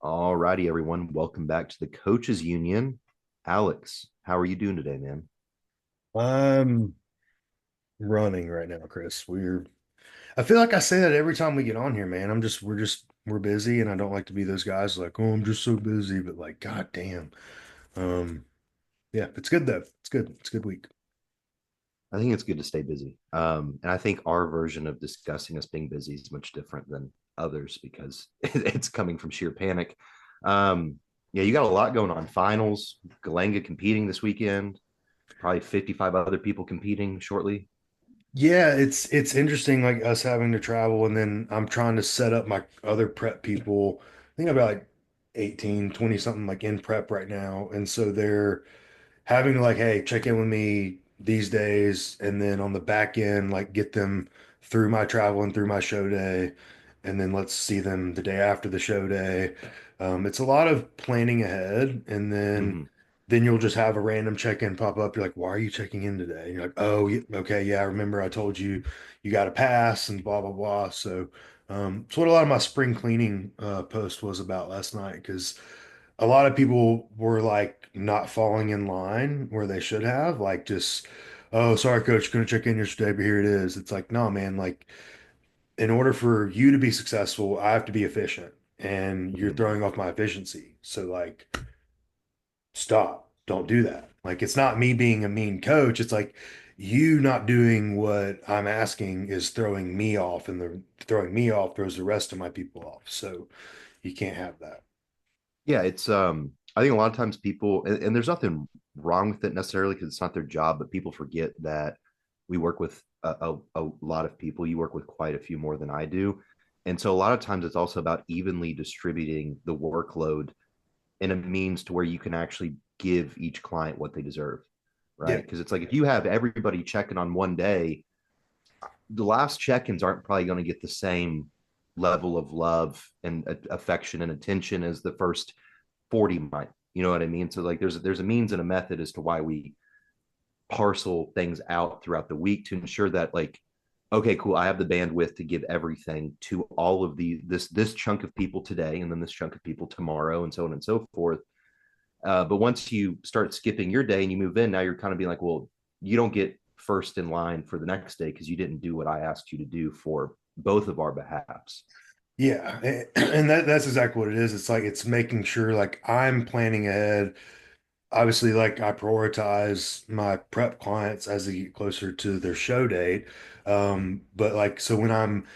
All righty, everyone. Welcome back to the Coaches Union. Alex, how are you doing today, man? I'm running right now, Chris. I feel like I say that every time we get on here, man. We're busy and I don't like to be those guys like, oh, I'm just so busy, but like, God damn. Um, yeah, it's good though. It's good. It's a good week. I think it's good to stay busy. And I think our version of discussing us being busy is much different than others because it's coming from sheer panic. Um, yeah, you got a lot going on. Finals, Galenga competing this weekend, probably 55 other people competing shortly. Yeah, it's interesting like us having to travel and then I'm trying to set up my other prep people. I think I've got like 18, 20 something like in prep right now. And so they're having to like, hey, check in with me these days, and then on the back end, like get them through my travel and through my show day, and then let's see them the day after the show day. It's a lot of planning ahead, and then Mm-hmm. you'll just have a random check-in pop up. You're like, why are you checking in today? And you're like, oh, okay, yeah, I remember I told you you got to pass and blah blah blah. So it's what a lot of my spring cleaning post was about last night because a lot of people were like not falling in line where they should have, like just, oh, sorry, coach, couldn't check in yesterday, but here it is. It's like, no, man, like in order for you to be successful, I have to be efficient, and you're Mm-hmm. throwing off my efficiency. So like, stop, don't do that. Like, it's not me being a mean coach. It's like you not doing what I'm asking is throwing me off, and the throwing me off throws the rest of my people off. So you can't have that. Yeah, it's I think a lot of times people and there's nothing wrong with it necessarily because it's not their job, but people forget that we work with a lot of people. You work with quite a few more than I do. And so a lot of times it's also about evenly distributing the workload in a means to where you can actually give each client what they deserve, Yeah. right? Because it's like if you have everybody checking on one day, the last check-ins aren't probably going to get the same level of love and affection and attention as the first 40 might. You know what I mean? So like there's a means and a method as to why we parcel things out throughout the week to ensure that like okay, cool, I have the bandwidth to give everything to all of this chunk of people today and then this chunk of people tomorrow and so on and so forth. But once you start skipping your day and you move in, now you're kind of being like, well, you don't get first in line for the next day because you didn't do what I asked you to do for both of our behalves. Yeah, and that's exactly what it is. It's like it's making sure like I'm planning ahead. Obviously, like I prioritize my prep clients as they get closer to their show date. But like so when I'm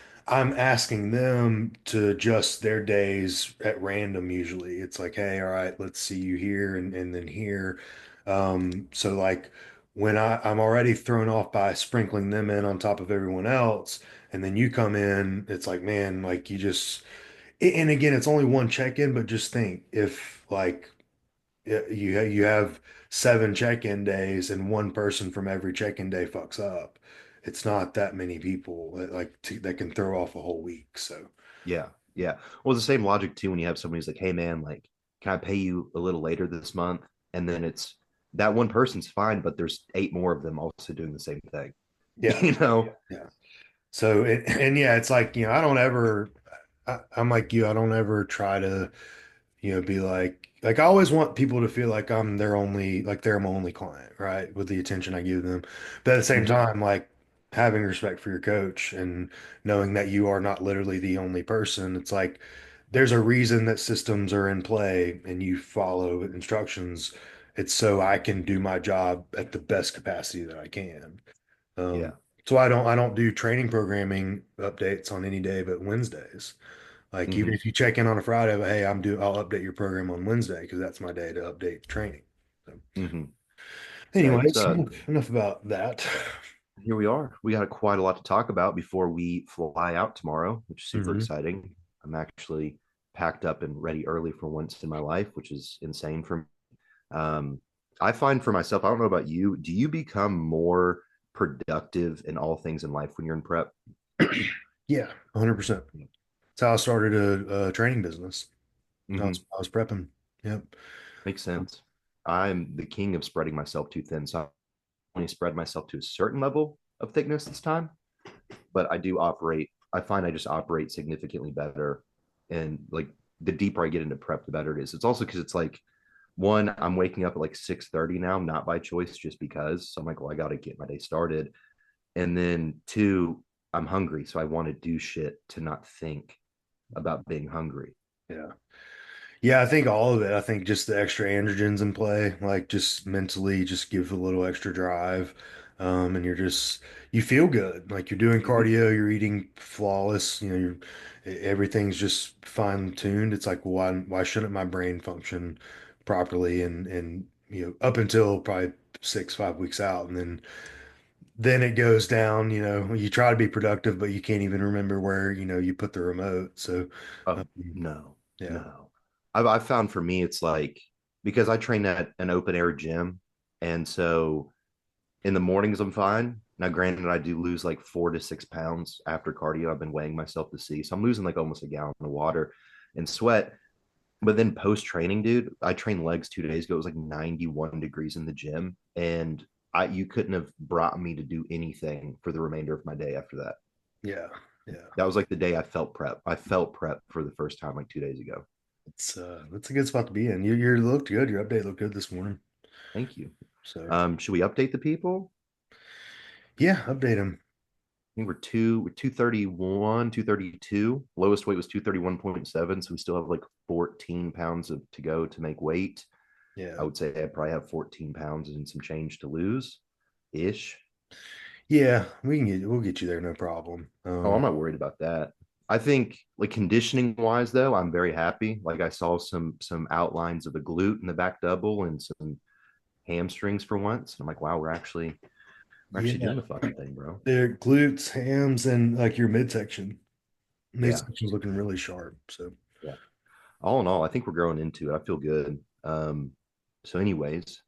asking them to adjust their days at random usually. It's like, hey, all right, let's see you here and then here. So like when I'm already thrown off by sprinkling them in on top of everyone else, and then you come in, it's like, man, like you just and again, it's only one check-in, but just think if like you have seven check-in days and one person from every check-in day fucks up. It's not that many people that can throw off a whole week. So Yeah. Yeah. Well, it's the same logic too when you have somebody who's like, hey man, like, can I pay you a little later this month? And then it's that one person's fine, but there's eight more of them also doing the same thing. yeah, You know? yeah. So and yeah, it's like, I don't ever I'm like you, I don't ever try to, be like I always want people to feel like I'm their only like they're my only client, right? With the attention I give them. But at the same Mm-hmm. time, like having respect for your coach and knowing that you are not literally the only person, it's like there's a reason that systems are in play and you follow instructions. It's so I can do my job at the best capacity that I can. Yeah. So I don't do training programming updates on any day but Wednesdays. Like even Mm-hmm. if you check in on a Friday, but hey, I'll update your program on Wednesday because that's my day to update training. So, Mm-hmm. Yeah, it's anyways, enough about that. here we are. We got quite a lot to talk about before we fly out tomorrow, which is super Hmm. exciting. I'm actually packed up and ready early for once in my life, which is insane for me. Um, I find for myself, I don't know about you, do you become more productive in all things in life when you're in prep? Yeah, 100%. That's how I started a training business. Mm-hmm. I was prepping. Yep. Makes sense. I'm the king of spreading myself too thin. So I only spread myself to a certain level of thickness this time, but I do operate, I find I just operate significantly better. And like the deeper I get into prep, the better it is. It's also because it's like one, I'm waking up at like 6:30 now, not by choice, just because. So I'm like, well, I got to get my day started. And then two, I'm hungry, so I want to do shit to not think about being hungry. Yeah. Yeah, I think all of it. I think just the extra androgens in play, like just mentally just give a little extra drive. And you feel good. Like you're doing Mhm. cardio, you're eating flawless, everything's just fine tuned. It's like, why shouldn't my brain function properly and up until probably 5 weeks out, and then it goes down, you try to be productive, but you can't even remember where, you put the remote. So, Oh, um, no, yeah. no. I've found for me, it's like because I train at an open air gym. And so in the mornings, I'm fine. Now, granted, I do lose like 4 to 6 pounds after cardio. I've been weighing myself to see. So I'm losing like almost a gallon of water and sweat. But then post training, dude, I trained legs 2 days ago. It was like 91 degrees in the gym. And you couldn't have brought me to do anything for the remainder of my day after that. Yeah. Yeah. That was like the day I felt prep. I felt prep for the first time like 2 days ago. It's a good spot to be in. You looked good. Your update looked good this morning. Thank you. So Should we update the people? yeah, update them. I think we're 231, 232. Lowest weight was 231.7. So we still have like 14 pounds to go to make weight. I Yeah. would say I probably have 14 pounds and some change to lose ish. Yeah, we'll get you there, no problem. Oh, I'm not worried about that. I think like conditioning wise though, I'm very happy. Like I saw some outlines of the glute in the back double and some hamstrings for once. I'm like, wow, we're actually Yeah, doing the fucking thing, bro. their glutes, hams, and like your midsection. Yeah. Midsection's looking really sharp. So Yeah. All in all, I think we're growing into it. I feel good. So anyways,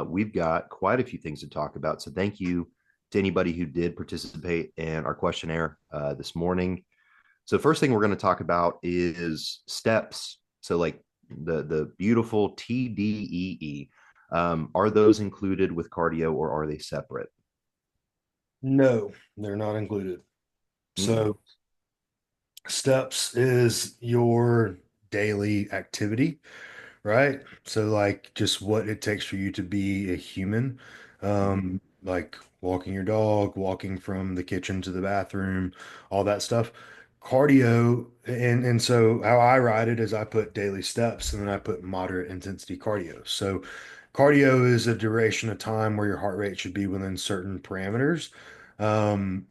we've got quite a few things to talk about. So thank you to anybody who did participate in our questionnaire this morning. So first thing we're going to talk about is steps. So like the beautiful TDEE. Are those included with cardio or are they separate? no, they're not included. Mm-mm. So steps is your daily activity, right? So like just what it takes for you to be a human, Mm-hmm. like walking your dog, walking from the kitchen to the bathroom, all that stuff. Cardio, and so how I ride it is I put daily steps and then I put moderate intensity cardio. So cardio is a duration of time where your heart rate should be within certain parameters. Um,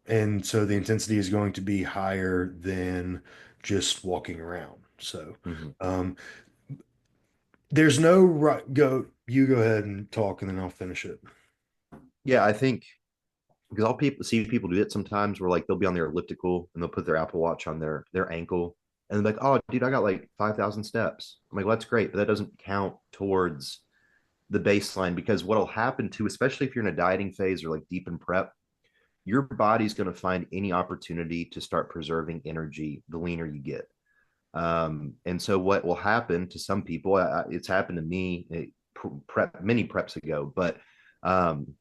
and so the intensity is going to be higher than just walking around. So, Mm-hmm. um, there's no right go. You go ahead and talk, and then I'll finish it. Yeah, I think because I'll see people do it sometimes where like they'll be on their elliptical and they'll put their Apple Watch on their ankle and they're like, oh, dude, I got like 5,000 steps. I'm like, well, that's great, but that doesn't count towards the baseline because what'll happen too, especially if you're in a dieting phase or like deep in prep, your body's going to find any opportunity to start preserving energy the leaner you get. And so what will happen to some people, it's happened to me prep many preps ago, but um,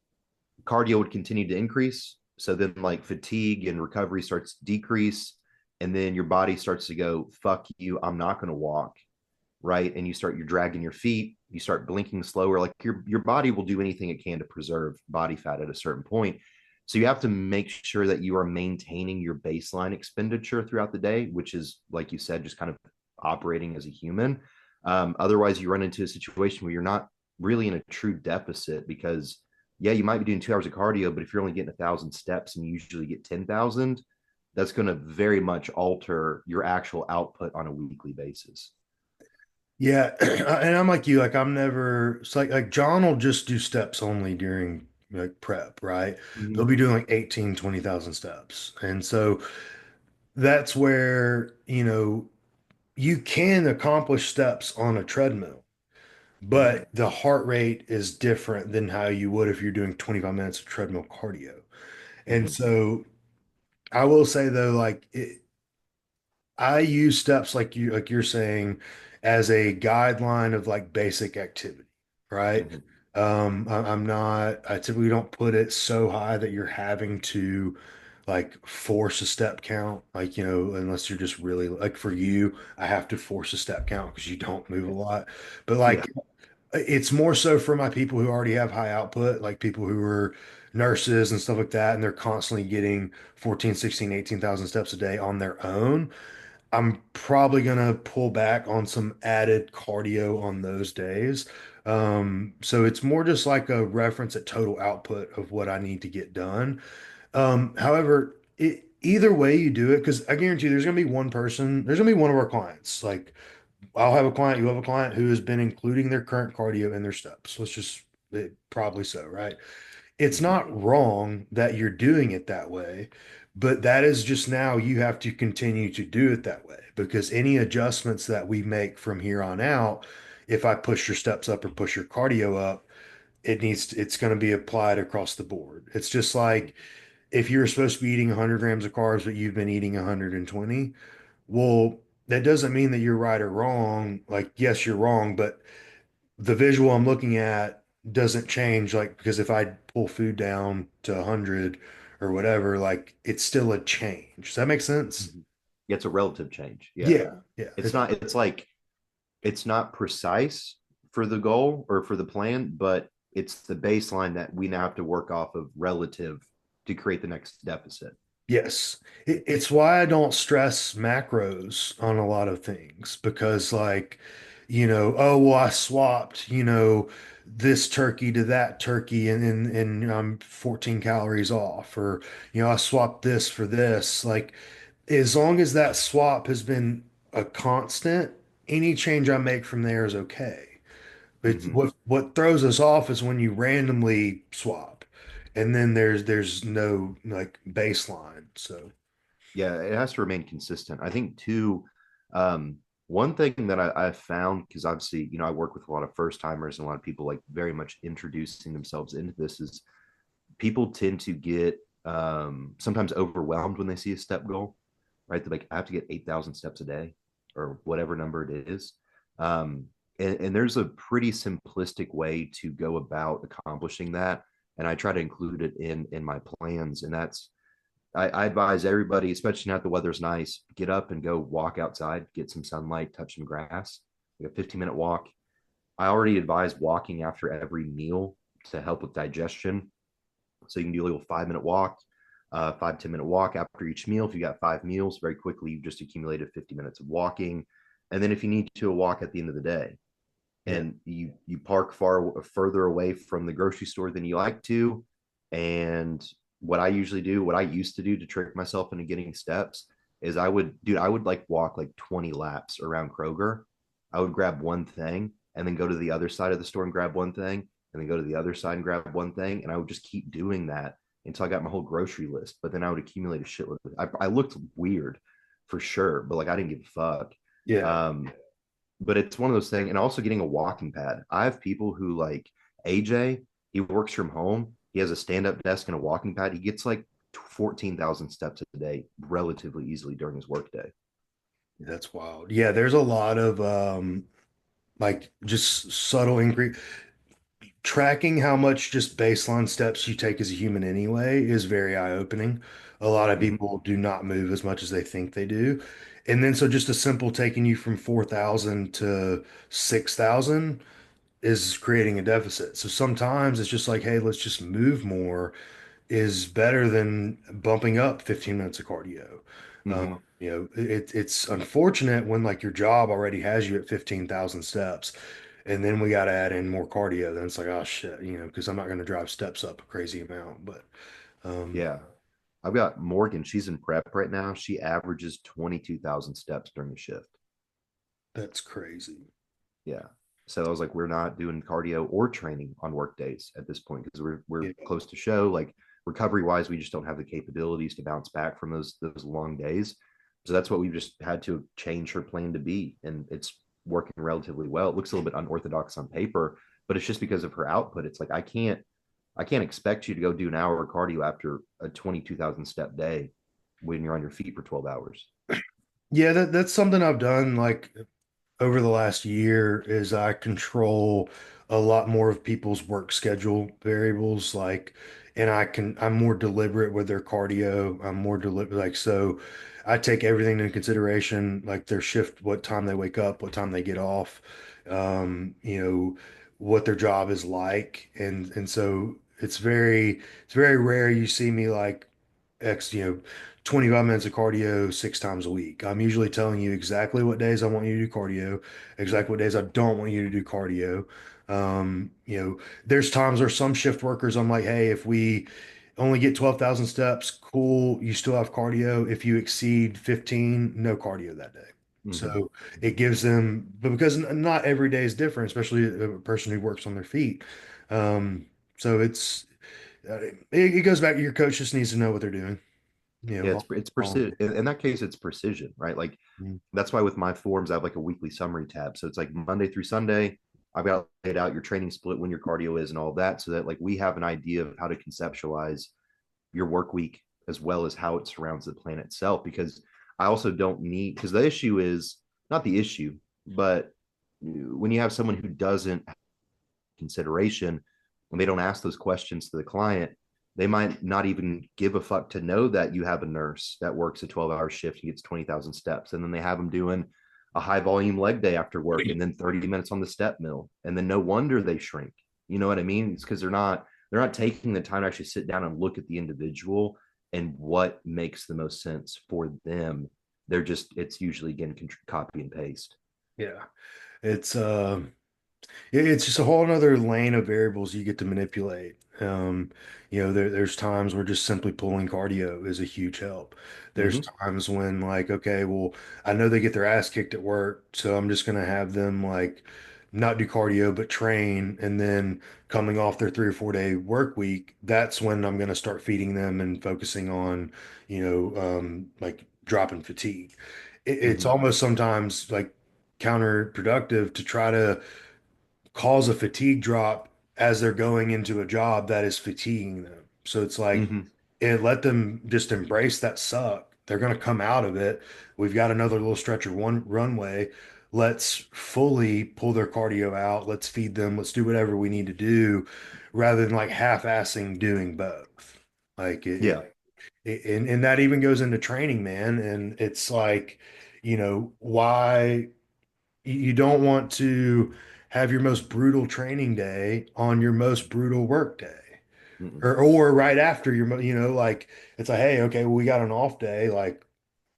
cardio would continue to increase. So then like fatigue and recovery starts to decrease. And then your body starts to go, fuck you, I'm not going to walk. Right. And you're dragging your feet, you start blinking slower. Like your body will do anything it can to preserve body fat at a certain point. So you have to make sure that you are maintaining your baseline expenditure throughout the day, which is, like you said, just kind of operating as a human. Otherwise, you run into a situation where you're not really in a true deficit because yeah, you might be doing 2 hours of cardio, but if you're only getting 1,000 steps and you usually get 10,000, that's going to very much alter your actual output on a weekly basis. Yeah, and I'm like you. Like I'm never. It's like John will just do steps only during like prep, right? He'll Mm-hmm. be doing like 18, 20,000 steps, and so that's where you can accomplish steps on a treadmill, Mm-hmm. but the heart rate is different than how you would if you're doing 25 minutes of treadmill cardio. And Mm-hmm. so I will say though, I use steps like you're saying as a guideline of like basic activity, right? Mm-hmm. I'm not, I typically don't put it so high that you're having to like force a step count. Like, unless you're just really like for you, I have to force a step count because you don't move a lot. But Yeah. like it's more so for my people who already have high output, like people who are nurses and stuff like that, and they're constantly getting 14, 16, 18,000 steps a day on their own. I'm probably gonna pull back on some added cardio on those days. So it's more just like a reference at total output of what I need to get done. However, either way you do it, because I guarantee you there's gonna be one of our clients. Like I'll have a client, you have a client who has been including their current cardio in their steps. Probably so, right? It's Mhm. not wrong that you're doing it that way, but that is just now you have to continue to do it that way because any adjustments that we make from here on out, if I push your steps up or push your cardio up, it's going to be applied across the board. It's just like if you're supposed to be eating 100 grams of carbs, but you've been eating 120, well, that doesn't mean that you're right or wrong. Like, yes, you're wrong, but the visual I'm looking at doesn't change. Like, because if I pull food down to 100 or whatever, like, it's still a change. Does that make sense? Mhm. Yeah, it's a relative change. Yeah. Yeah. Yeah. It's not, it's like, it's not precise for the goal or for the plan, but it's the baseline that we now have to work off of relative to create the next deficit. Yes. It's why I don't stress macros on a lot of things because, like, oh, well, I swapped, this turkey to that turkey and I'm 14 calories off, or, I swapped this for this. Like, as long as that swap has been a constant, any change I make from there is okay. It's Mhm. what throws us off is when you randomly swap, and then there's no like baseline. So Yeah, it has to remain consistent. I think too, one thing that I've found, because obviously, I work with a lot of first timers and a lot of people like very much introducing themselves into this, is people tend to get sometimes overwhelmed when they see a step goal, right? They're like, I have to get 8,000 steps a day or whatever number it is. Um, and there's a pretty simplistic way to go about accomplishing that. And I try to include it in my plans. And that's, I advise everybody, especially now that the weather's nice, get up and go walk outside, get some sunlight, touch some grass, like a 15-minute walk. I already advise walking after every meal to help with digestion. So you can do a little 5-minute walk, 5-10 minute walk after each meal. If you got 5 meals, very quickly you've just accumulated 50 minutes of walking. And then if you need to, a walk at the end of the day. yeah, And you park further away from the grocery store than you like to. And what I usually do, what I used to do to trick myself into getting steps is I would like walk like 20 laps around Kroger. I would grab one thing and then go to the other side of the store and grab one thing and then go to the other side and grab one thing. And I would just keep doing that until I got my whole grocery list. But then I would accumulate a shitload. I looked weird for sure, but like I didn't give a fuck. yeah, Um, but it's one of those things. And also getting a walking pad. I have people who like AJ, he works from home. He has a stand up desk and a walking pad. He gets like 14,000 steps a day relatively easily during his workday. that's wild. Yeah, there's a lot of like just subtle increase. Tracking how much just baseline steps you take as a human anyway is very eye-opening. A lot of Mm-hmm. people do not move as much as they think they do. And then so just a simple taking you from 4,000 to 6,000 is creating a deficit. So sometimes it's just like, hey, let's just move more is better than bumping up 15 minutes of cardio. Mm-hmm. It's unfortunate when like your job already has you at 15,000 steps and then we got to add in more cardio. Then it's like, oh shit, because I'm not going to drive steps up a crazy amount. But um, Yeah. I've got Morgan. She's in prep right now. She averages 22,000 steps during the shift. that's crazy. Yeah. So I was like, we're not doing cardio or training on work days at this point because we're Yeah. close to show. Like recovery wise, we just don't have the capabilities to bounce back from those long days. So that's what we've just had to change her plan to be. And it's working relatively well. It looks a little bit unorthodox on paper, but it's just because of her output. It's like I can't expect you to go do an hour of cardio after a 22,000 step day when you're on your feet for 12 hours. Yeah, that's something I've done like over the last year is I control a lot more of people's work schedule variables. Like, and I'm more deliberate with their cardio. I'm more deliberate. Like, so I take everything into consideration, like their shift, what time they wake up, what time they get off, you know, what their job is like. And so it's very rare you see me like X, 25 minutes of cardio 6 times a week. I'm usually telling you exactly what days I want you to do cardio, exactly what days I don't want you to do cardio. There's times where some shift workers, I'm like, hey, if we only get 12,000 steps, cool, you still have cardio. If you exceed 15, no cardio that day. Hmm. So it gives them, but because not every day is different, especially a person who works on their feet. Um, so it goes back to your coach just needs to know what they're doing. Yeah, it's All precision. In that case, it's precision, right? Like Mhm. that's why with my forms, I have like a weekly summary tab. So it's like Monday through Sunday. I've got laid out your training split, when your cardio is, and all of that, so that like we have an idea of how to conceptualize your work week as well as how it surrounds the plan itself. Because I also don't need, because the issue is not the issue, but when you have someone who doesn't have consideration, when they don't ask those questions to the client, they might not even give a fuck to know that you have a nurse that works a 12-hour shift and gets 20,000 steps. And then they have them doing a high volume leg day after work and then 30 minutes on the step mill. And then no wonder they shrink. You know what I mean? It's because they're not taking the time to actually sit down and look at the individual and what makes the most sense for them. It's usually again copy and paste. Yeah. It's it's just a whole nother lane of variables you get to manipulate. There's times where just simply pulling cardio is a huge help. There's Mm-hmm. times when like, okay, well, I know they get their ass kicked at work, so I'm just gonna have them like not do cardio but train, and then coming off their 3 or 4 day work week, that's when I'm gonna start feeding them and focusing on, like dropping fatigue. It's Mm-hmm. almost sometimes like counterproductive to try to cause a fatigue drop as they're going into a job that is fatiguing them. So it's like, Mm-hmm. let them just embrace that suck. They're going to come out of it. We've got another little stretch of one runway. Let's fully pull their cardio out. Let's feed them. Let's do whatever we need to do rather than like half-assing doing both. Like Yeah. and that even goes into training, man. And it's like, why you don't want to have your most brutal training day on your most brutal work day Mm-mm. or right after like it's like, hey, okay, well, we got an off day. Like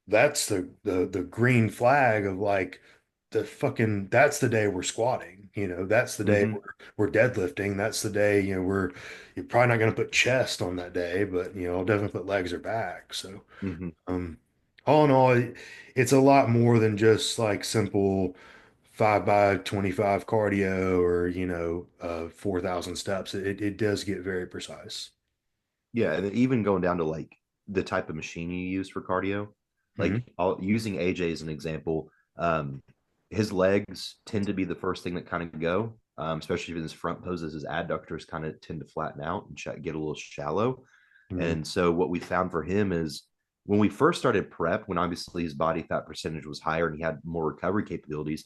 that's the green flag of like that's the day we're squatting. That's the day Mm-hmm. we're deadlifting. That's the day, you're probably not going to put chest on that day, but I'll definitely put legs or back. So Mm-hmm. um, all in all, it's a lot more than just like simple 5 by 25 cardio or 4,000 steps. It does get very precise. Yeah, and even going down to like the type of machine you use for cardio, Mhm. like using AJ as an example, his legs tend to be the first thing that kind of go, especially in his front poses. His adductors kind of tend to flatten out and get a little shallow. Mhm. And so what we found for him is when we first started prep, when obviously his body fat percentage was higher and he had more recovery capabilities,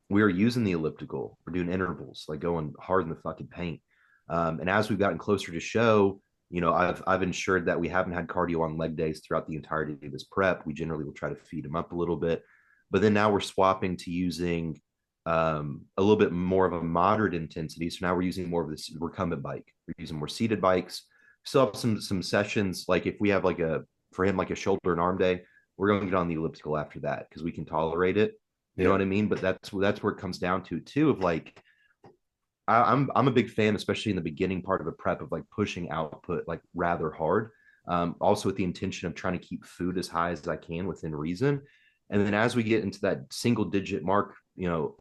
we were using the elliptical. We're doing intervals, like going hard in the fucking paint. And as we've gotten closer to show, I've ensured that we haven't had cardio on leg days throughout the entirety of his prep. We generally will try to feed him up a little bit, but then now we're swapping to using a little bit more of a moderate intensity. So now we're using more of this recumbent bike. We're using more seated bikes. Still have some sessions, like if we have like a for him like a shoulder and arm day, we're going to get on the elliptical after that because we can tolerate it. You know Yeah. what I mean? But that's where it comes down to too. Of like, I'm a big fan, especially in the beginning part of a prep, of like pushing output like rather hard. Also with the intention of trying to keep food as high as I can within reason. And then as we get into that single digit mark,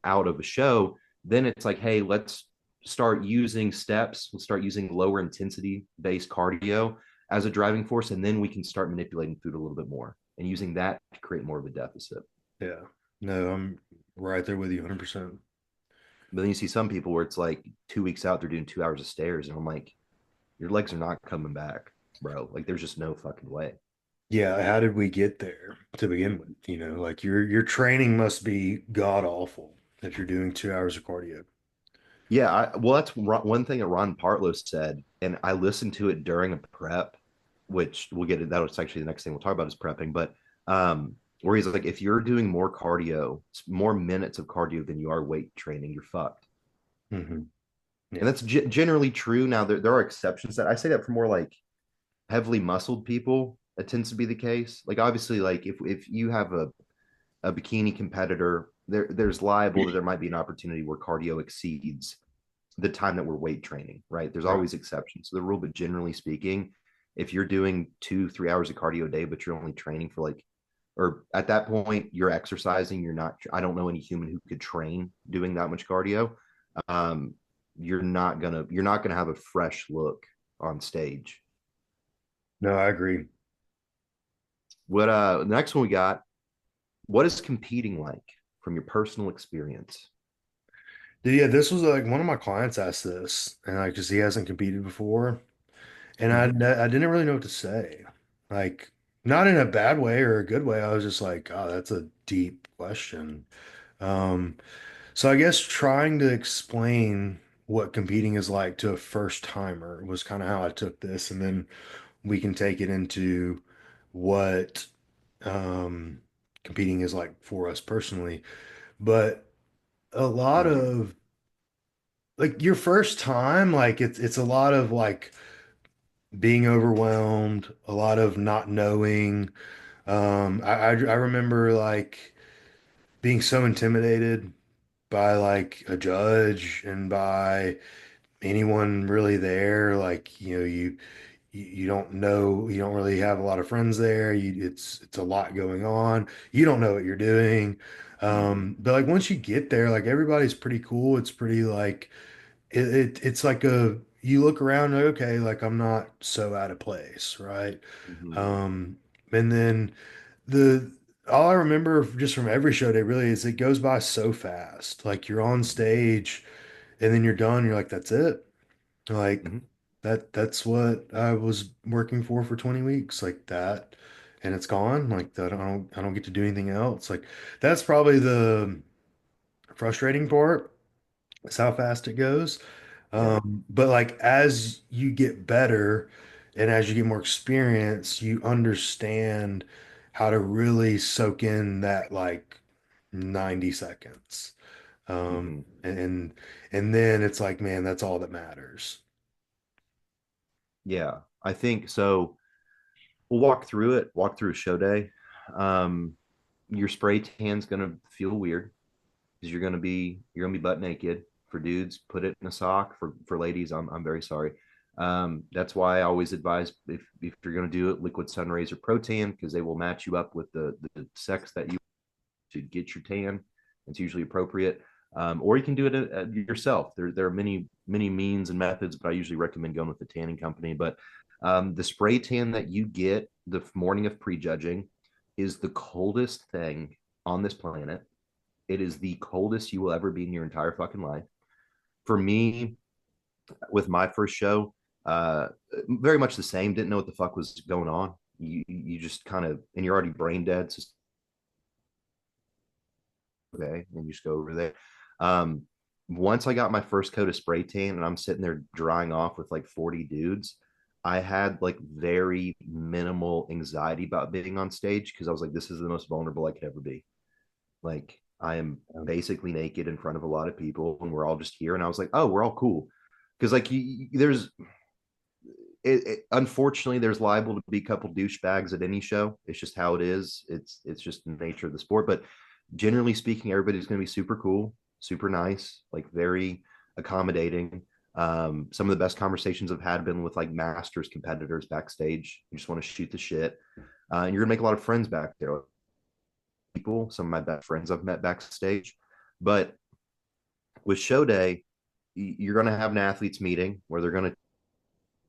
out of a show, then it's like, hey, let's start using steps. Let's start using lower intensity based cardio as a driving force, and then we can start manipulating food a little bit more and using that to create more of a deficit. Yeah. No, I'm right there with you 100%. But then you see some people where it's like 2 weeks out, they're doing 2 hours of stairs, and I'm like, your legs are not coming back, bro. Like there's just no fucking way. Yeah, how did we get there to begin with? Like your training must be god awful if you're doing 2 hours of cardio. Yeah, well, that's one thing that Ron Partlow said, and I listened to it during a prep, which we'll get to. That was actually the next thing we'll talk about is prepping. But where he's like, if you're doing more cardio, more minutes of cardio than you are weight training, you're fucked. Hmm. And Yeah. that's generally true. Now there are exceptions that I say that for more like heavily muscled people. It tends to be the case. Like obviously, like if you have a bikini competitor, there's liable that there might be an opportunity where cardio exceeds the time that we're weight training, right? There's Right. always exceptions to the rule, but generally speaking, if you're doing 2, 3 hours of cardio a day, but you're only training for like, or at that point you're exercising, you're not. I don't know any human who could train doing that much cardio. Um, you're not gonna have a fresh look on stage. No, I agree. What the next one we got? What is competing like from your personal experience? Yeah, this was like one of my clients asked this, and like, because he hasn't competed before, and Mm-hmm. I didn't really know what to say. Like, not in a bad way or a good way. I was just like, oh, that's a deep question. Um, so I guess trying to explain what competing is like to a first timer was kind of how I took this, and then we can take it into what um, competing is like for us personally. But a lot Mm-hmm. of like your first time, like it's a lot of like being overwhelmed, a lot of not knowing. I remember like being so intimidated by like a judge and by anyone really there. Like, you don't know, you don't really have a lot of friends there. It's a lot going on. You don't know what you're doing. Mm-hmm. But like once you get there, like everybody's pretty cool. It's pretty like it's like a you look around, like, okay, like I'm not so out of place, right? Mm-hmm. Um, and then the all I remember just from every show day really is it goes by so fast. Like you're on stage and then you're done. You're like, that's it. Like Mm-hmm. that's what I was working for 20 weeks, like that, and it's gone. Like that, I don't get to do anything else. Like that's probably the frustrating part. Is how fast it goes. Yeah. But like as you get better and as you get more experience, you understand how to really soak in that like 90 seconds. Mm-hmm. And then it's like, man, that's all that matters. Yeah. I think so. We'll walk through it, walk through a show day. Um, your spray tan's gonna feel weird because you're gonna be butt naked. For dudes, put it in a sock. For ladies, I'm very sorry. That's why I always advise if you're gonna do it, liquid sun rays or protan because they will match you up with the sex that you to get your tan. It's usually appropriate. Or you can do it yourself. There are many means and methods, but I usually recommend going with the tanning company. But the spray tan that you get the morning of prejudging is the coldest thing on this planet. It is the coldest you will ever be in your entire fucking life. For me, with my first show, very much the same. Didn't know what the fuck was going on. You just kind of and you're already brain dead. So okay, and you just go over there. Um, Once I got my first coat of spray tan and I'm sitting there drying off with like 40 dudes, I had like very minimal anxiety about being on stage because I was like, this is the most vulnerable I could ever be. Like, I am basically naked in front of a lot of people and we're all just here. And I was like, oh, we're all cool. Because, like, there's unfortunately there's liable to be a couple douchebags at any show. It's just how it is. It's just the nature of the sport. But generally speaking, everybody's going to be super cool, super nice, like very accommodating. Some of the best conversations I've had been with like masters competitors backstage. You just want to shoot the shit, and you're gonna make a lot of friends back there. People, some of my best friends I've met backstage. But with show day, you're gonna have an athletes meeting where they're gonna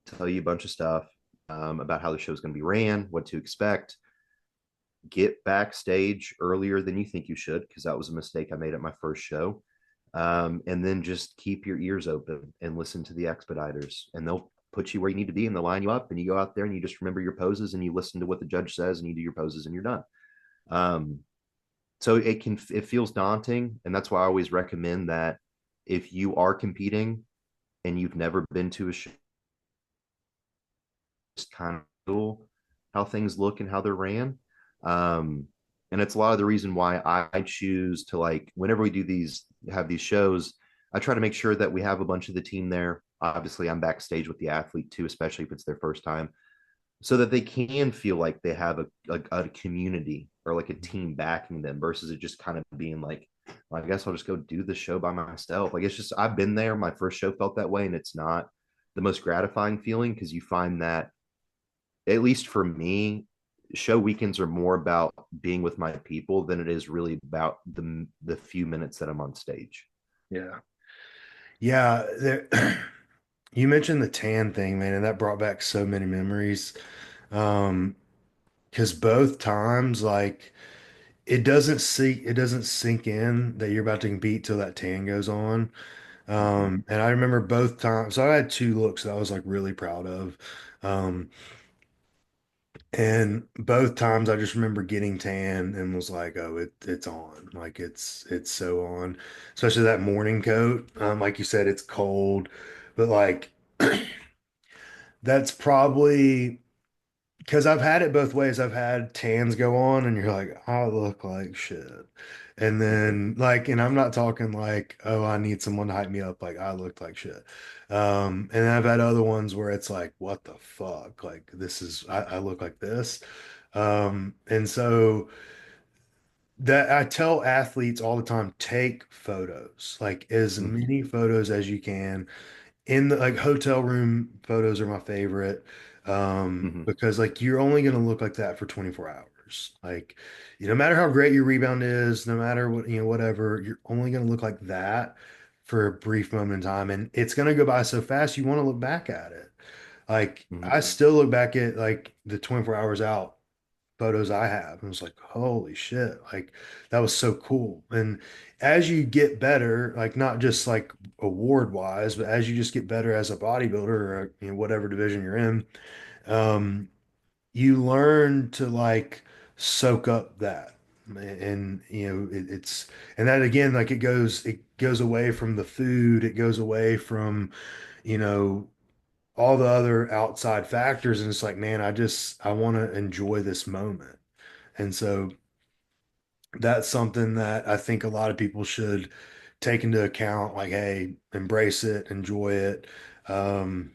tell you a bunch of stuff about how the show's gonna be ran, what to expect. Get backstage earlier than you think you should because that was a mistake I made at my first show. And then just keep your ears open and listen to the expediters, and they'll put you where you need to be and they'll line you up, and you go out there and you just remember your poses and you listen to what the judge says and you do your poses and you're done. Um, so it feels daunting, and that's why I always recommend that if you are competing and you've never been to a show, just kind of cool how things look and how they're ran. Um, and it's a lot of the reason why I choose to, like, whenever we do these, have these shows, I try to make sure that we have a bunch of the team there. Obviously, I'm backstage with the athlete too, especially if it's their first time, so that they can feel like they have a community or like a team backing them versus it just kind of being like, well, I guess I'll just go do the show by myself. Like, it's just, I've been there. My first show felt that way, and it's not the most gratifying feeling because you find that, at least for me, show weekends are more about being with my people than it is really about the few minutes that I'm on stage. Yeah. Yeah, there, you mentioned the tan thing, man, and that brought back so many memories. Um, because both times, like, it doesn't sink in that you're about to compete till that tan goes on. Mm-hmm. And I remember both times. So I had two looks that I was like really proud of. Um, and both times I just remember getting tan and was like, oh, it's on. Like it's so on. Especially that morning coat. Like you said, it's cold, but like that's probably because I've had it both ways. I've had tans go on and you're like, I look like shit. And Mm-hmm. then like, and I'm not talking like, oh, I need someone to hype me up. Like I looked like shit. And then I've had other ones where it's like, what the fuck? Like this is, I look like this. And so that I tell athletes all the time, take photos, like as Mm-hmm. many photos as you can in the like hotel room photos are my favorite Mm-hmm. because like you're only going to look like that for 24 hours. Like no matter how great your rebound is, no matter what, whatever, you're only going to look like that for a brief moment in time, and it's going to go by so fast you want to look back at it. Like Mm-hmm. I still look back at like the 24 hours out photos I have and was like, holy shit, like that was so cool. And as you get better, like not just like award wise, but as you just get better as a bodybuilder or whatever division you're in, um, you learn to like soak up that. And it's and that again, like it goes away from the food, it goes away from, you know, all the other outside factors, and it's like, man, I want to enjoy this moment. And so that's something that I think a lot of people should take into account. Like, hey, embrace it, enjoy it. Um,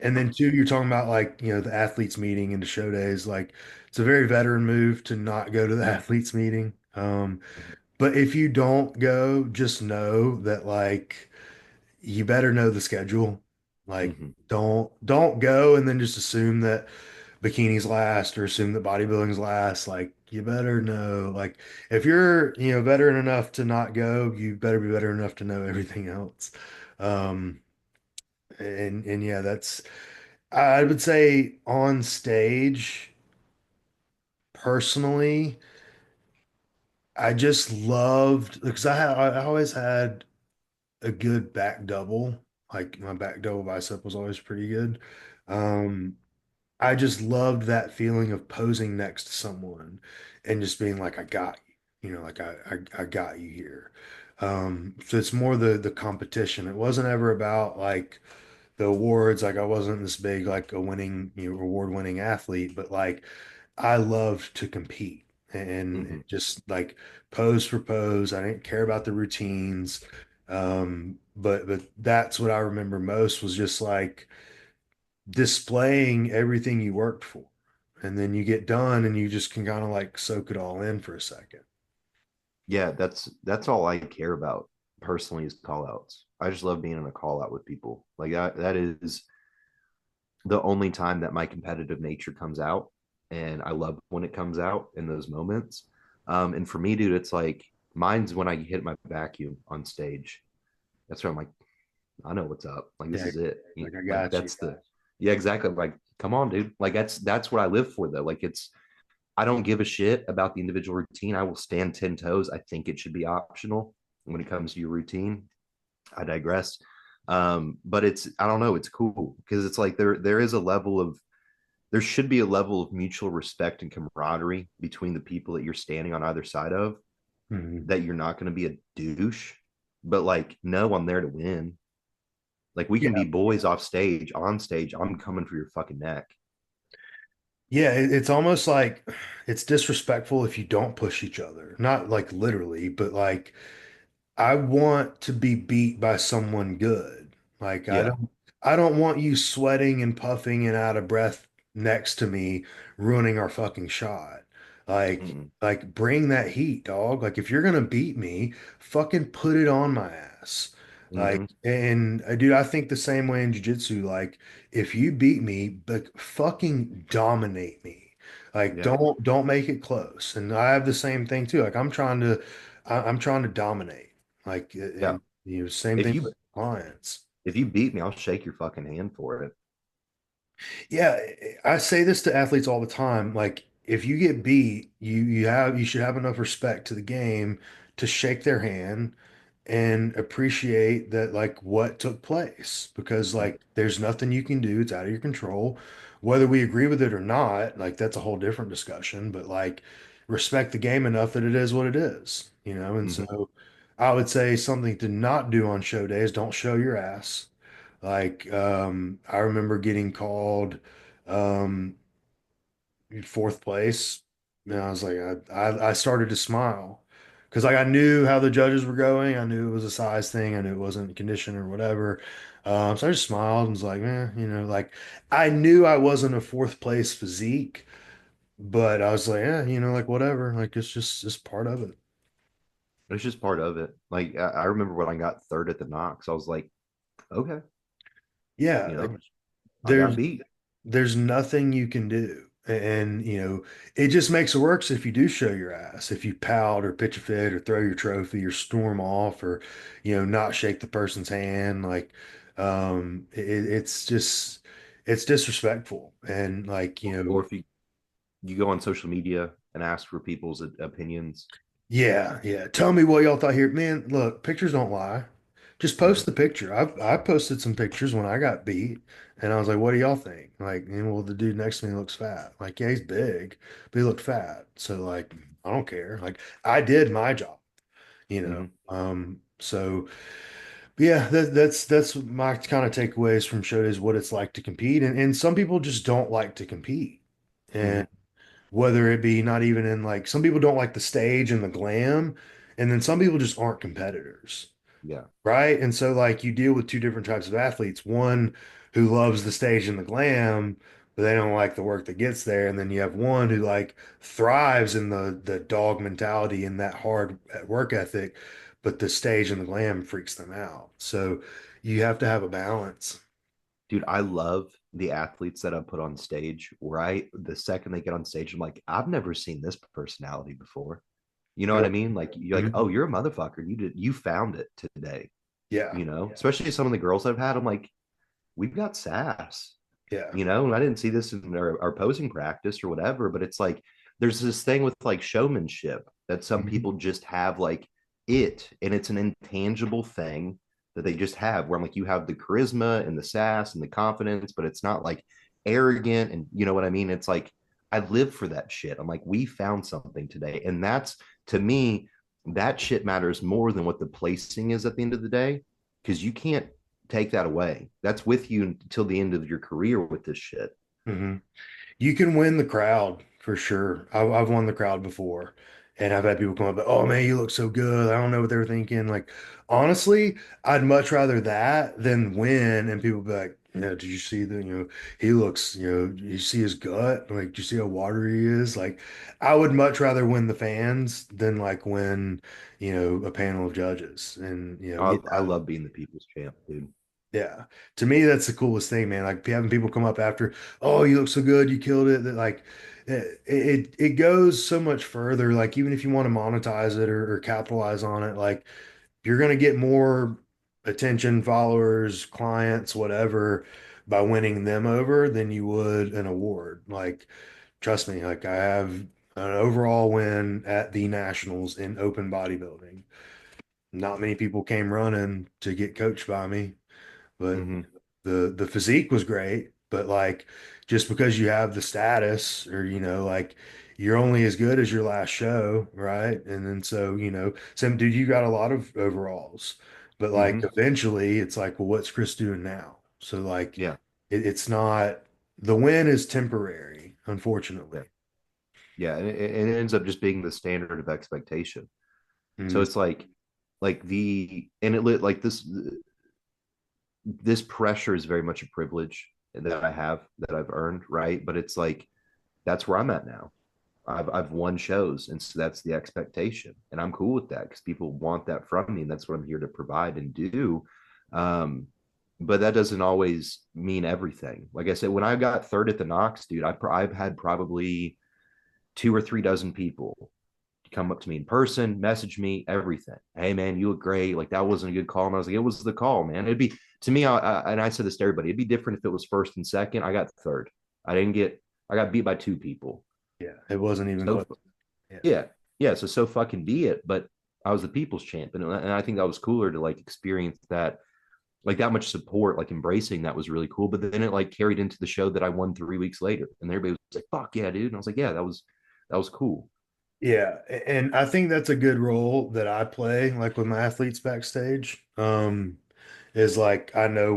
and then two, you're talking about like, the athletes meeting and the show days. Like, it's a very veteran move to not go to the athletes meeting. But if you don't go, just know that like you better know the schedule. Like, Mm-hmm. don't go and then just assume that bikinis last or assume that bodybuilding's last. Like you better know, like if you're, veteran enough to not go, you better be veteran enough to know everything else. Um, and yeah, that's I would say on stage, personally, I just loved because I always had a good back double. Like my back double bicep was always pretty good. Um, I just loved that feeling of posing next to someone and just being like, I got you, like I got you here. So it's more the competition. It wasn't ever about like the awards. Like I wasn't this big, like a winning, award winning athlete, but like I loved to compete and Mm-hmm. just like pose for pose. I didn't care about the routines. But that's what I remember most was just like displaying everything you worked for. And then you get done and you just can kind of like soak it all in for a second. Yeah, that's all I care about personally is call outs. I just love being in a call out with people. Like that is the only time that my competitive nature comes out. And I love when it comes out in those moments. And for me, dude, it's like mine's when I hit my vacuum on stage. That's where I'm like, I know what's up. Like this Yeah, is it. like I Like got you. that's the yeah, exactly. Like, come on, dude. Like that's what I live for though. Like it's I don't give a shit about the individual routine. I will stand 10 toes. I think it should be optional when it comes to your routine. I digress. But it's I don't know, it's cool because it's like there is a level of there should be a level of mutual respect and camaraderie between the people that you're standing on either side of, Mhm. that you're not going to be a douche But like, no, I'm there to win. Like we Yeah. can be boys off stage, on stage. I'm coming for your fucking neck. Yeah, it's almost like it's disrespectful if you don't push each other. Not like literally, but like I want to be beat by someone good. Like Yeah. I don't want you sweating and puffing and out of breath next to me, ruining our fucking shot. Mm-mm. Like bring that heat, dog. Like if you're gonna beat me, fucking put it on my ass. Mm-hmm. And dude, I think the same way in jiu-jitsu. Like if you beat me, like fucking dominate me. Like Yeah. don't make it close. And I have the same thing too. Like I'm trying to dominate. Like, Yeah. and same If thing you with clients. if you beat me, I'll shake your fucking hand for it. Yeah, I say this to athletes all the time. Like, if you get beat, you should have enough respect to the game to shake their hand and appreciate that like what took place because Mm-hmm. like there's nothing you can do. It's out of your control. Whether we agree with it or not, like that's a whole different discussion. But like, respect the game enough that it is what it is, you know. And Mm-hmm. so, I would say something to not do on show days: don't show your ass. Like, I remember getting called um, fourth place, and I was like, I started to smile because like I knew how the judges were going. I knew it was a size thing. I knew it wasn't condition or whatever. So I just smiled and was like, like I knew I wasn't a fourth place physique, but I was like, like whatever. Like it's part of it. It's just part of it. Like I remember when I got third at the Knox, I was like, okay, you Yeah, know, I got there's beat. there's nothing you can do. And, it just makes it worse if you do show your ass, if you pout or pitch a fit or throw your trophy or storm off or, not shake the person's hand. Like, it's just, it's disrespectful. And like, Or if you go on social media and ask for people's opinions. yeah, yeah. Tell me what y'all thought here. Man, look, pictures don't lie. Just post Mhm. the picture. I posted some pictures when I got beat, and I was like, "What do y'all think?" Like, well, the dude next to me looks fat. Like, yeah, he's big, but he looked fat. So, like, I don't care. Like, I did my job, you know. Mhm. So yeah, that's my kind of takeaways from show is what it's like to compete, and some people just don't like to compete, Mhm. and whether it be not even in like some people don't like the stage and the glam, and then some people just aren't competitors, Yeah. right? And so like you deal with two different types of athletes, one who loves the stage and the glam, but they don't like the work that gets there, and then you have one who like thrives in the dog mentality and that hard work ethic, but the stage and the glam freaks them out. So you have to have a balance. Dude, I love the athletes that I put on stage, right? The second they get on stage, I'm like, I've never seen this personality before. You know what I Right. mean? Like you're like, Mhm. oh, you're a motherfucker. You found it today. Yeah, You know, especially some of the girls I've had. I'm like, we've got sass. yeah. You know, and I didn't see this in our posing practice or whatever, but it's like there's this thing with like showmanship that some Mhm. people just have like it, and it's an intangible thing that they just have where I'm like, you have the charisma and the sass and the confidence, but it's not like arrogant. And you know what I mean? It's like, I live for that shit. I'm like, we found something today. And that's to me, that shit matters more than what the placing is at the end of the day, because you can't take that away. That's with you until the end of your career with this shit. Mhm. You can win the crowd for sure. I've won the crowd before, and I've had people come up, "Oh man, you look so good." I don't know what they were thinking. Like, honestly, I'd much rather that than win, and people be like, "Yeah, did you see the? He looks. You see his gut? Like, do you see how watery he is?" Like, I would much rather win the fans than like win, a panel of judges, and get I that. love being the people's champ, dude. Yeah. To me, that's the coolest thing, man. Like having people come up after, oh, you look so good, you killed it. That like it goes so much further. Like even if you want to monetize it or capitalize on it, like you're gonna get more attention, followers, clients, whatever, by winning them over than you would an award. Like, trust me, like I have an overall win at the Nationals in open bodybuilding. Not many people came running to get coached by me. But Mm-hmm. the physique was great, but like just because you have the status or like you're only as good as your last show, right? And then so, some dude, you got a lot of overalls, but like Hmm. eventually it's like, well, what's Chris doing now? So like Yeah. it's not the win is temporary, Yeah. unfortunately. Yeah. And it ends up just being the standard of expectation. So Mhm. it's like the, and it lit like this pressure is very much a privilege that I have that I've earned, right? But it's like, that's where I'm at now. I've won shows, and so that's the expectation, and I'm cool with that because people want that from me, and that's what I'm here to provide and do. Um, but that doesn't always mean everything. Like I said, when I got third at the Knox, dude, I've had probably 2 or 3 dozen people come up to me in person, message me, everything. Hey man, you look great. Like that wasn't a good call, and I was like, it was the call, man. It'd be to me, and I said this to everybody. It'd be different if it was first and second. I got third. I didn't get. I got beat by 2 people. Yeah, it wasn't even So close. Yeah. yeah, yeah. So fucking be it. But I was the people's champ, and I think that was cooler to like experience that, like that much support, like embracing that was really cool. But then it like carried into the show that I won 3 weeks later, and everybody was like, "Fuck yeah, dude!" And I was like, "Yeah, that was cool." Yeah, and I think that's a good role that I play, like with my athletes backstage. Is like I know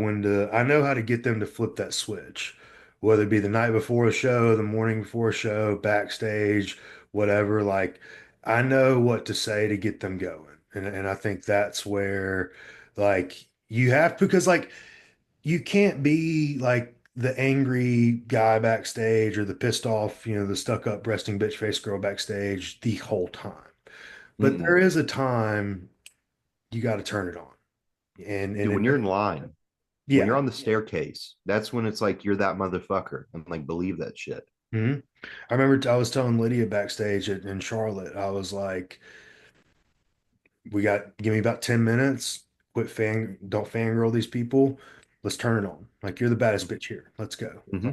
how to get them to flip that switch, whether it be the night before a show, the morning before a show, backstage, whatever. Like I know what to say to get them going, and I think that's where like you have because like you can't be like the angry guy backstage or the pissed off, the stuck up resting bitch face girl backstage the whole time. But there Mm-mm. is a time you got to turn it on. And Dude, when you're in line, when yeah. you're on the staircase, that's when it's like you're that motherfucker, and like believe that shit. Mhm. I remember I was telling Lydia backstage in Charlotte, I was like, give me about 10 minutes. Don't fangirl these people. Let's turn it on. Like you're the baddest bitch here. Let's go. Mm-hmm.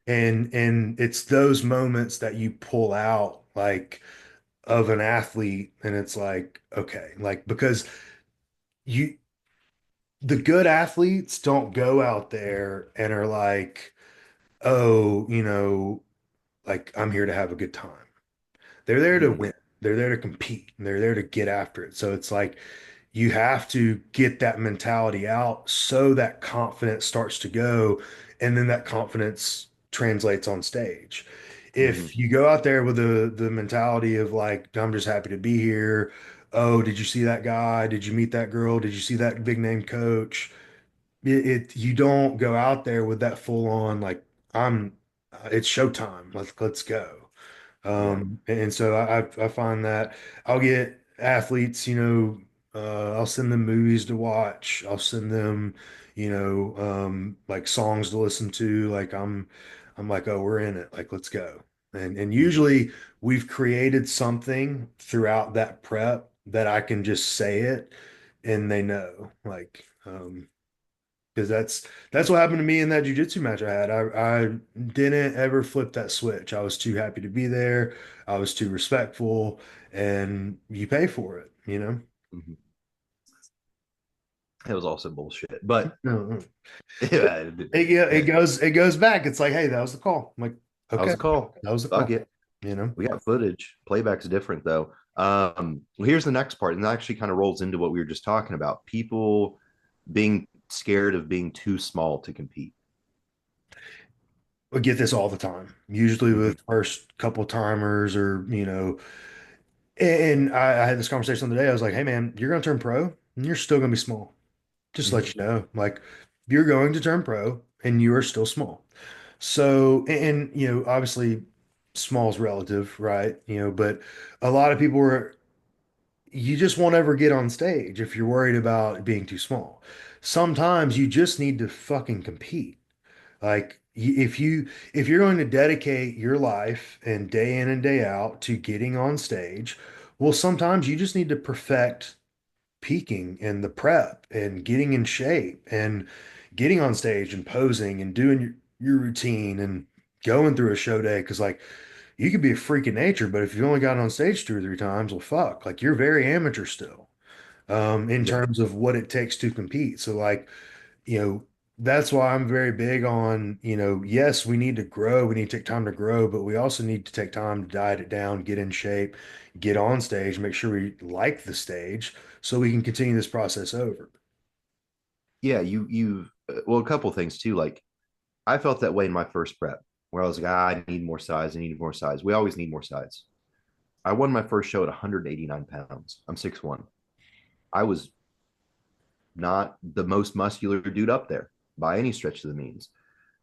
And it's those moments that you pull out like of an athlete and it's like, okay, like because you the good athletes don't go out there and are like, oh, like I'm here to have a good time. They're there to Mm-mm. win. They're there to compete and they're there to get after it. So it's like you have to get that mentality out so that confidence starts to go and then that confidence translates on stage. Mm-hmm. If you go out there with the mentality of like, I'm just happy to be here. Oh, did you see that guy? Did you meet that girl? Did you see that big name coach? You don't go out there with that full on like I'm it's showtime. Let's go. Yeah. And so I find that I'll get athletes, I'll send them movies to watch. I'll send them, like songs to listen to. Like I'm like, oh, we're in it. Like, let's go. And Mm-hmm. usually we've created something throughout that prep that I can just say it and they know. Like, because that's what happened to me in that jujitsu match I had. I didn't ever flip that switch. I was too happy to be there. I was too respectful, and you pay for it, you know? Mm-hmm. It was also bullshit, but No, yeah, yeah, it goes back. It's like, hey, that was the call. I'm like, that was okay, a call. that was the Fuck call, it. you know? We got footage. Playback's different though. Well, here's the next part, and that actually kind of rolls into what we were just talking about. People being scared of being too small to compete. I get this all the time, usually Mm-hmm. with first couple timers or, and I had this conversation the other day. I was like, hey, man, you're going to turn pro and you're still going to be small. Just Mm-hmm. let you know, like you're going to turn pro and you are still small. So, and obviously small is relative, right? But a lot of people are, you just won't ever get on stage if you're worried about being too small. Sometimes you just need to fucking compete. Like if you're going to dedicate your life and day in and day out to getting on stage, well, sometimes you just need to perfect peaking and the prep and getting in shape and getting on stage and posing and doing your routine and going through a show day. Cause like you could be a freak of nature, but if you've only gotten on stage 2 or 3 times, well, fuck, like you're very amateur still, in Yeah. terms of what it takes to compete. So like, you know, that's why I'm very big on, yes, we need to grow, we need to take time to grow, but we also need to take time to diet it down, get in shape, get on stage, make sure we like the stage so we can continue this process over. Yeah, well, a couple things too. Like I felt that way in my first prep, where I was like, I need more size. I need more size. We always need more size. I won my first show at 189 pounds. I'm 6'1". I was not the most muscular dude up there by any stretch of the means.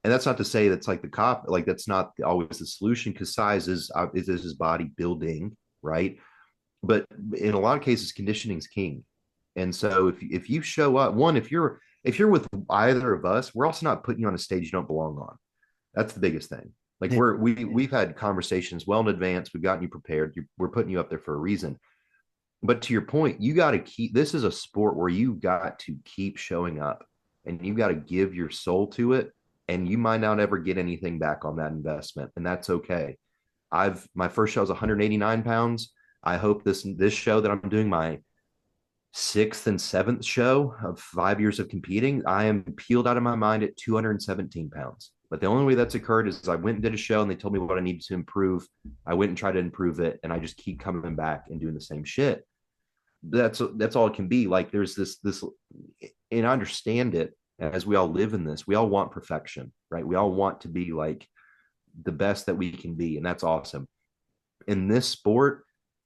And that's not to say that's like the cop, like that's not always the solution because size is body building, right? But in a lot of cases, conditioning is king. And so if you show up, one, if you're with either of us, we're also not putting you on a stage you don't belong on. That's the biggest thing. Like Yeah. we've had conversations well in advance. We've gotten you prepared. We're putting you up there for a reason. But to your point, you got to keep. This is a sport where you got to keep showing up, and you got to give your soul to it. And you might not ever get anything back on that investment, and that's okay. My first show was 189 pounds. I hope this show that I'm doing my sixth and seventh show of 5 years of competing, I am peeled out of my mind at 217 pounds. But the only way that's occurred is I went and did a show and they told me what I needed to improve. I went and tried to improve it, and I just keep coming back and doing the same shit. That's all it can be. Like there's this, and I understand it as we all live in this. We all want perfection, right? We all want to be like the best that we can be, and that's awesome. In this sport,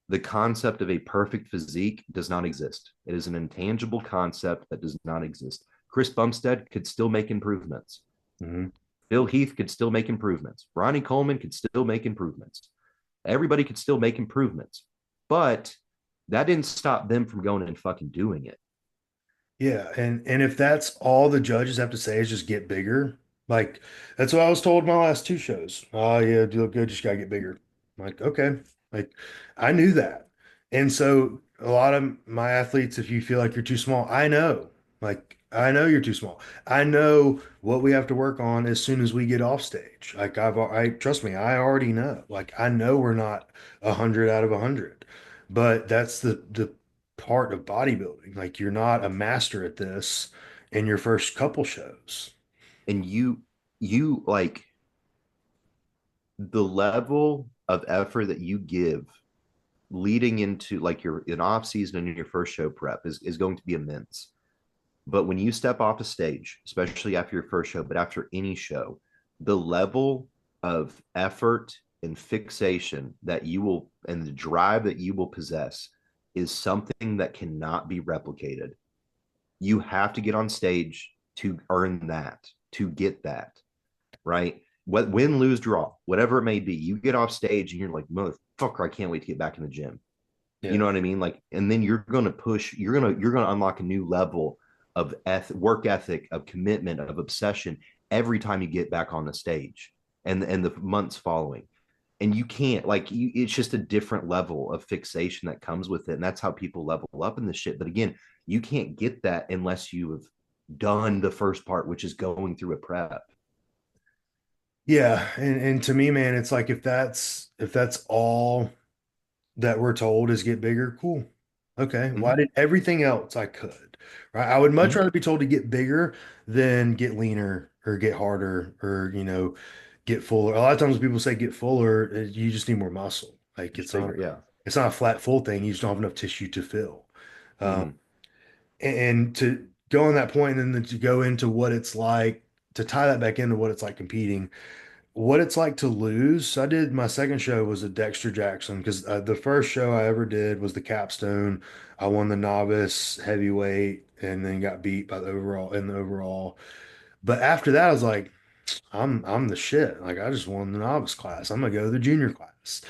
the concept of a perfect physique does not exist. It is an intangible concept that does not exist. Chris Bumstead could still make improvements. Mhm. Bill Heath could still make improvements. Ronnie Coleman could still make improvements. Everybody could still make improvements. But that didn't stop them from going and fucking doing it. Yeah, and if that's all the judges have to say is just get bigger, like that's what I was told my last two shows. Oh yeah, do look good, just gotta get bigger. I'm like, okay. Like I knew that. And so a lot of my athletes, if you feel like you're too small, I know. Like I know you're too small. I know what we have to work on as soon as we get off stage. Like I trust me, I already know. Like I know we're not 100 out of 100, but that's the part of bodybuilding. Like you're not a master at this in your first couple shows. And you like the level of effort that you give leading into like your in off season and your first show prep is going to be immense. But when you step off a stage, especially after your first show, but after any show, the level of effort and fixation that you will and the drive that you will possess is something that cannot be replicated. You have to get on stage to earn that, to get that, right? What win, lose, draw, whatever it may be, you get off stage and you're like, motherfucker, I can't wait to get back in the gym. You Yeah. know what I mean? Like, and then you're gonna push, you're gonna unlock a new level of work ethic, of commitment, of obsession every time you get back on the stage and the months following. And you can't it's just a different level of fixation that comes with it. And that's how people level up in this shit. But again, you can't get that unless you have done the first part, which is going through a prep. Yeah, and to me, man, it's like if that's all that we're told is get bigger, cool. Okay, why Mm-hmm. did everything else I could, right? I would much Mm-hmm. rather be told to get bigger than get leaner or get harder or, get fuller. A lot of times people say get fuller, you just need more muscle. Like Just bigger, yeah. it's not a flat full thing. You just don't have enough tissue to fill. Um, Mm-hmm. and to go on that point and then to go into what it's like to tie that back into what it's like competing, what it's like to lose. So I did my second show was a Dexter Jackson because the first show I ever did was the capstone. I won the novice heavyweight and then got beat by the overall in the overall. But after that, I was like, I'm the shit. Like I just won the novice class. I'm gonna go to the junior class.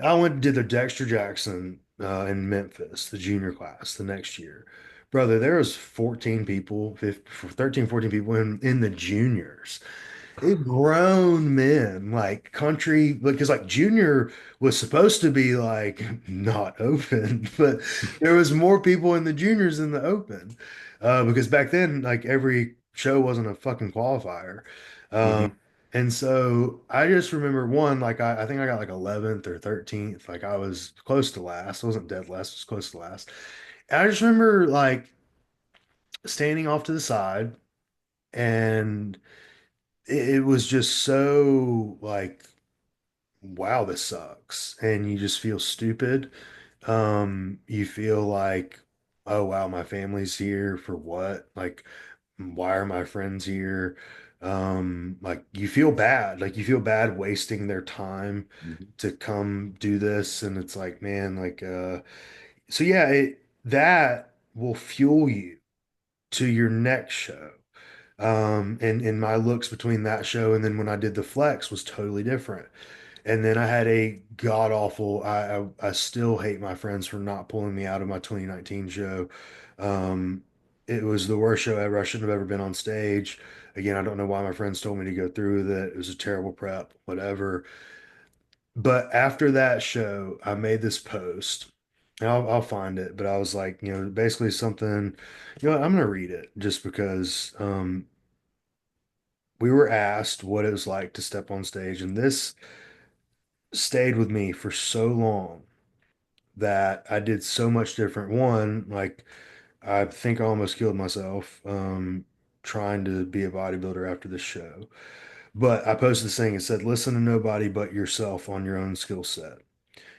I went and did the Dexter Jackson in Memphis, the junior class the next year. Brother, there was 14 people, 15, 13, 14 people in the juniors. Grown men, like country, because like junior was supposed to be like not open, but there was more people in the juniors than the open. Because back then, like every show wasn't a fucking qualifier. Um, Mm-hmm. and so I just remember one, like I think I got like 11th or 13th. Like I was close to last. I wasn't dead last, I was close to last. And I just remember like standing off to the side And it was just so like, wow, this sucks. And you just feel stupid. You feel like, oh wow, my family's here for what? Like, why are my friends here? Like you feel bad. Like you feel bad wasting their time Mhm. to come do this. And it's like, man, like so yeah, that will fuel you to your next show. And my looks between that show and then when I did the flex was totally different. And then I had a god awful. I still hate my friends for not pulling me out of my 2019 show. Um, it was the worst show ever. I shouldn't have ever been on stage. Again, I don't know why my friends told me to go through with it. It was a terrible prep, whatever. But after that show, I made this post. And I'll find it, but I was like, basically something, I'm gonna read it just because we were asked what it was like to step on stage, and this stayed with me for so long that I did so much different. One, like I think I almost killed myself trying to be a bodybuilder after this show. But I posted this thing and said, listen to nobody but yourself on your own skill set.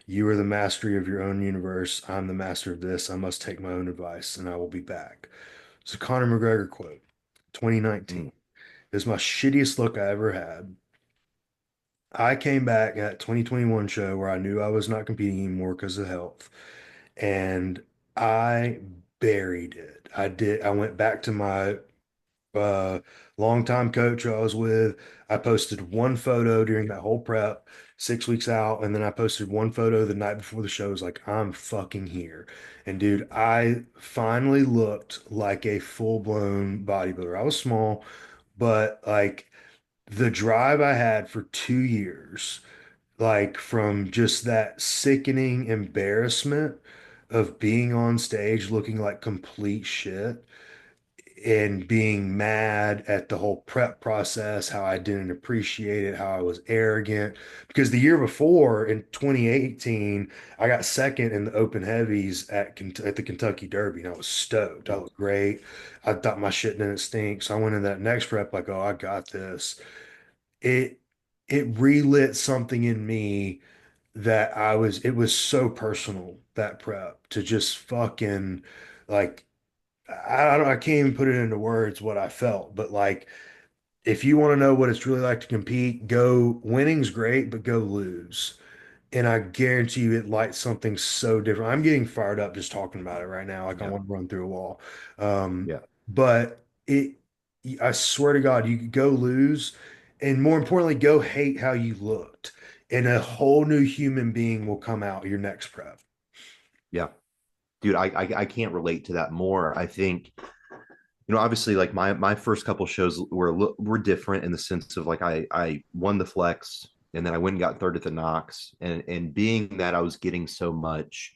You are the mastery of your own universe. I'm the master of this. I must take my own advice and I will be back. It's a Conor McGregor quote, 2019. Mm. It was my shittiest look I ever had. I came back at 2021 show where I knew I was not competing anymore because of health, and I buried it. I did. I went back to my uh, longtime coach who I was with. I posted one photo during that whole prep, 6 weeks out, and then I posted one photo the night before the show. I was like, I'm fucking here. And dude, I finally looked like a full-blown bodybuilder. I was small, but like the drive I had for 2 years, like from just that sickening embarrassment of being on stage looking like complete shit and being mad at the whole prep process, how I didn't appreciate it, how I was arrogant. Because the year before in 2018, I got second in the open heavies at the Kentucky Derby, and I was stoked. I looked great. I thought my shit didn't stink. So I went in that next prep like, oh, I got this. It it relit something in me that it was so personal, that prep, to just fucking like I can't even put it into words what I felt, but like if you want to know what it's really like to compete, go winning's great, but go lose. And I guarantee you it lights something so different. I'm getting fired up just talking about it right now. Like I Yeah. want to run through a wall. Um, Yeah. but I swear to God, you could go lose and more importantly, go hate how you looked. And a whole new human being will come out your next prep. Yeah. Dude, I can't relate to that more. I think, obviously like my first couple shows were different in the sense of like I won the flex and then I went and got third at the Knox, and being that I was getting so much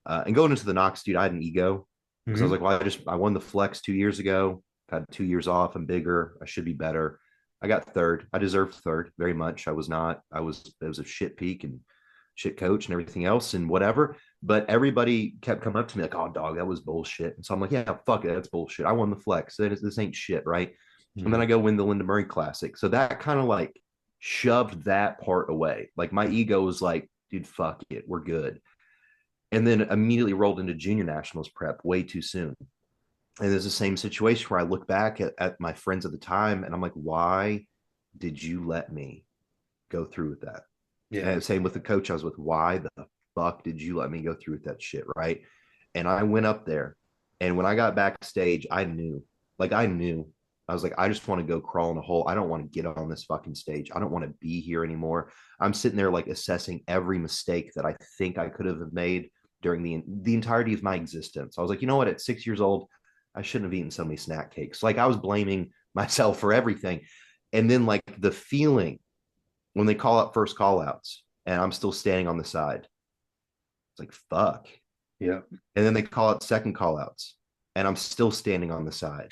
and going into the Knox, dude, I had an ego because I was Hmm. like, well, I won the flex 2 years ago. I've had 2 years off. I'm bigger. I should be better. I got third. I deserved third very much. I was not. It was a shit peak and shit coach and everything else and whatever. But everybody kept coming up to me like, "Oh, dog, that was bullshit." And so I'm like, "Yeah, fuck it, that's bullshit. I won the flex. This ain't shit, right?" And then Hmm. I go win the Linda Murray Classic. So that kind of like shoved that part away. Like my ego was like, "Dude, fuck it, we're good." And then immediately rolled into junior nationals prep way too soon. And there's the same situation where I look back at my friends at the time and I'm like, why did you let me go through with that? Yeah. And same with the coach I was with. Why the fuck did you let me go through with that shit? Right. And I went up there. And when I got backstage, I knew, I was like, I just want to go crawl in a hole. I don't want to get on this fucking stage. I don't want to be here anymore. I'm sitting there like assessing every mistake that I think I could have made during the entirety of my existence. I was like, you know what? At 6 years old, I shouldn't have eaten so many snack cakes. Like I was blaming myself for everything. And then like the feeling when they call out first call outs and I'm still standing on the side. It's like, fuck. Yeah. And then they call out second call outs and I'm still standing on the side.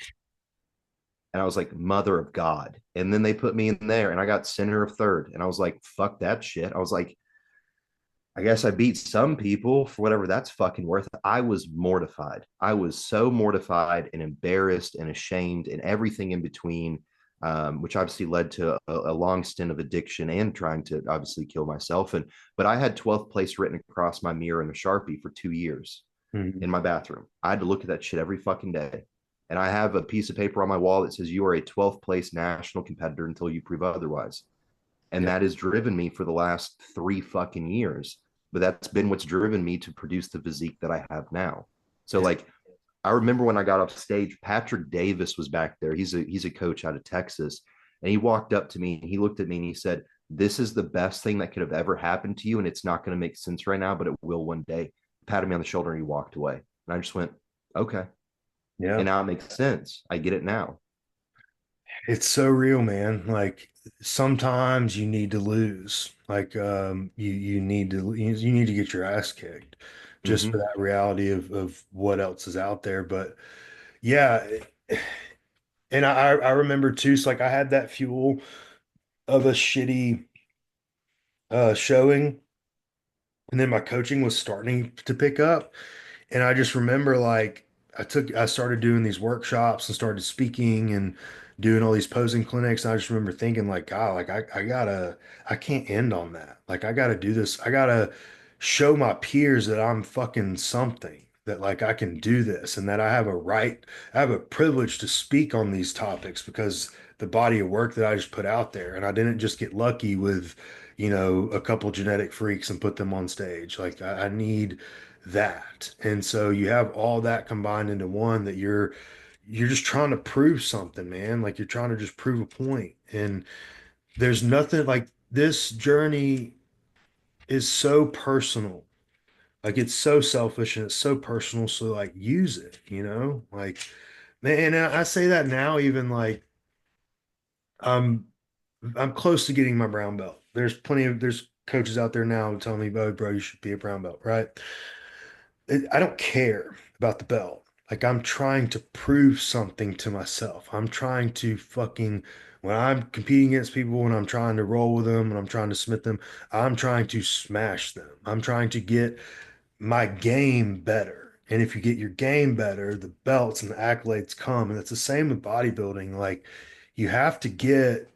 And I was like, mother of God. And then they put me in there and I got center of third. And I was like, fuck that shit. I was like, I guess I beat some people for whatever that's fucking worth. I was mortified. I was so mortified and embarrassed and ashamed and everything in between, which obviously led to a long stint of addiction and trying to obviously kill myself. But I had 12th place written across my mirror in a Sharpie for 2 years Mhm. in my bathroom. I had to look at that shit every fucking day. And I have a piece of paper on my wall that says, "You are a 12th place national competitor until you prove otherwise." And Yeah. that has driven me for the last 3 fucking years. But that's been what's driven me to produce the physique that I have now. So Yeah. like I remember when I got off stage, Patrick Davis was back there. He's a coach out of Texas. And he walked up to me and he looked at me and he said, "This is the best thing that could have ever happened to you. And it's not going to make sense right now, but it will one day." Patted me on the shoulder and he walked away. And I just went, okay. And Yeah. now it makes sense. I get it now. It's so real, man. Like sometimes you need to lose. Like you need to you need to get your ass kicked just for Mm-hmm. that reality of what else is out there. But yeah, and I remember too, so like I had that fuel of a shitty showing, and then my coaching was starting to pick up. And I just remember like I started doing these workshops and started speaking and doing all these posing clinics. And I just remember thinking like, God, like I can't end on that. Like I gotta do this. I gotta show my peers that I'm fucking something, that like I can do this and that I have a right, I have a privilege to speak on these topics because the body of work that I just put out there. And I didn't just get lucky with, a couple genetic freaks and put them on stage. Like I need that. And so you have all that combined into one, that you're just trying to prove something, man. Like you're trying to just prove a point. And there's nothing like this journey is so personal. Like it's so selfish and it's so personal. So like use it, Like man, and I say that now, even like I'm I'm close to getting my brown belt. There's coaches out there now telling me, "Oh, bro, you should be a brown belt," right? I don't care about the belt. Like I'm trying to prove something to myself. I'm trying to fucking when I'm competing against people, when I'm trying to roll with them, when I'm trying to smith them, I'm trying to smash them. I'm trying to get my game better. And if you get your game better, the belts and the accolades come. And it's the same with bodybuilding. Like you have to get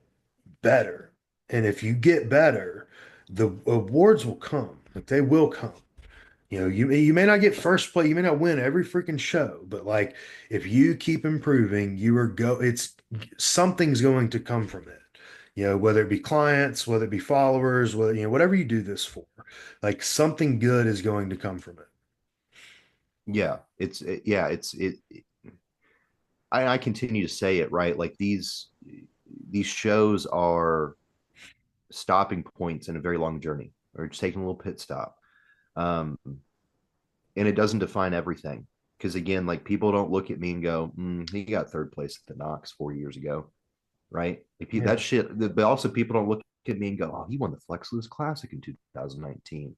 better. And if you get better, the awards will come. Like they will come. You may not get first place, you may not win every freaking show, but like if you keep improving, it's something's going to come from it. Whether it be clients, whether it be followers, whatever you do this for, like something good is going to come from it. Yeah. Yeah, I continue to say it, right? Like these shows are stopping points in a very long journey, or just taking a little pit stop. Um, and it doesn't define everything. Because again, like people don't look at me and go, he got third place at the Knox 4 years ago, right? Like, that Yeah. shit. But also, people don't look at me and go, "Oh, he won the Flex Lewis Classic in 2019."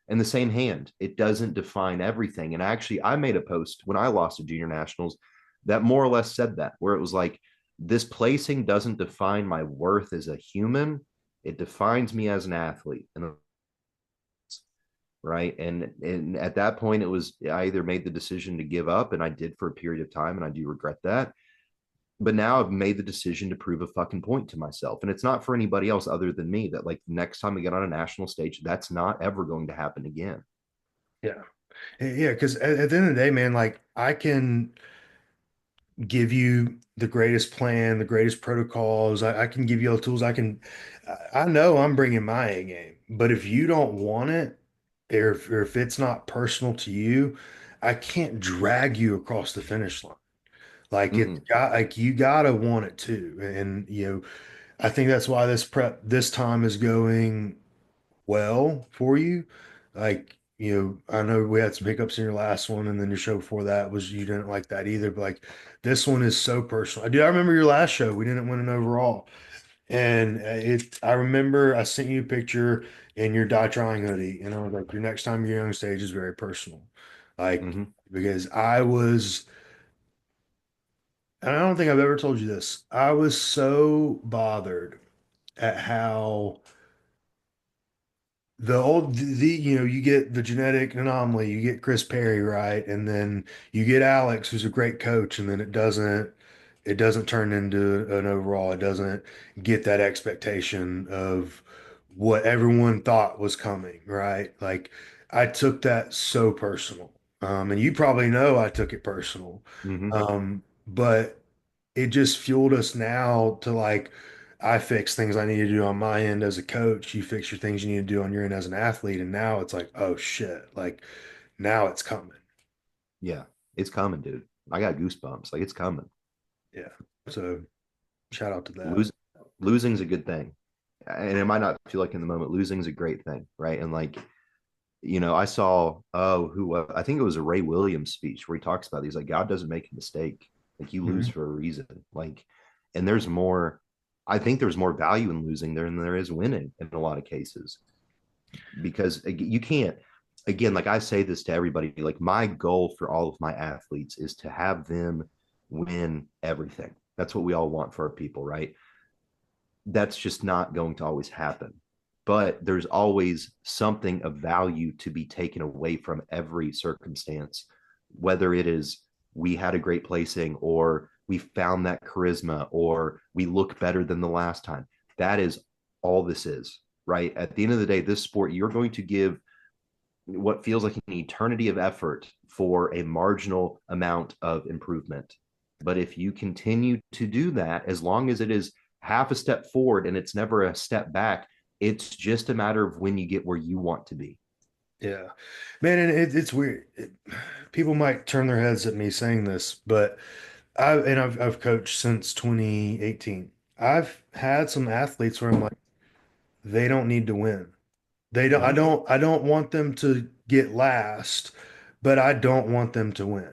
In the same hand, it doesn't define everything. And actually, I made a post when I lost to junior nationals that more or less said that, where it was like, "This placing doesn't define my worth as a human; it defines me as an athlete." And right, and at that point, it was I either made the decision to give up, and I did for a period of time, and I do regret that, but now I've made the decision to prove a fucking point to myself. And it's not for anybody else other than me, that like next time we get on a national stage, that's not ever going to happen again. Yeah. Yeah. Because at the end of the day, man, like I can give you the greatest plan, the greatest protocols. I can give you all the tools. I know I'm bringing my A game, but if you don't want it, or if it's not personal to you, I can't drag you across the finish line. Mm-mm. Like you gotta want it too. And I think that's why this prep this time is going well for you. Like, I know we had some hiccups in your last one, and then your show before that was you didn't like that either. But like this one is so personal. I remember your last show. We didn't win an overall. And I remember I sent you a picture in your die trying hoodie, and I was like, your next time you're on stage is very personal. Like, Mm-hmm. because and I don't think I've ever told you this. I was so bothered at how the old the you know you get the genetic anomaly, you get Chris Perry, right, and then you get Alex, who's a great coach, and then it doesn't turn into an overall. It doesn't get that expectation of what everyone thought was coming, right? Like I took that so personal, and you probably know I took it personal, Hmm. but it just fueled us now to like I fix things I need to do on my end as a coach. You fix your things you need to do on your end as an athlete. And now it's like, oh shit, like now it's coming. Yeah, it's coming, dude. I got goosebumps. Like it's coming. Yeah. So shout out to that. Lose, Losing's a good thing, and it might not feel like in the moment. Losing's a great thing, right? And like I saw I think it was a Ray Williams speech where he talks about these like God doesn't make a mistake. Like you lose Mhm. for a reason. Like, and there's more. I think there's more value in losing than there is winning in a lot of cases because you can't. Again, like I say this to everybody, like my goal for all of my athletes is to have them win everything. That's what we all want for our people, right? That's just not going to always happen. But there's always something of value to be taken away from every circumstance, whether it is we had a great placing or we found that charisma or we look better than the last time. That is all this is, right? At the end of the day, this sport, you're going to give what feels like an eternity of effort for a marginal amount of improvement. But if you continue to do that, as long as it is half a step forward and it's never a step back, it's just a matter of when you get where you want to be. Yeah. Man, and it's weird. People might turn their heads at me saying this, but I've coached since 2018. I've had some athletes where I'm like, they don't need to win. They don't, Mm-hmm. I don't want them to get last, but I don't want them to win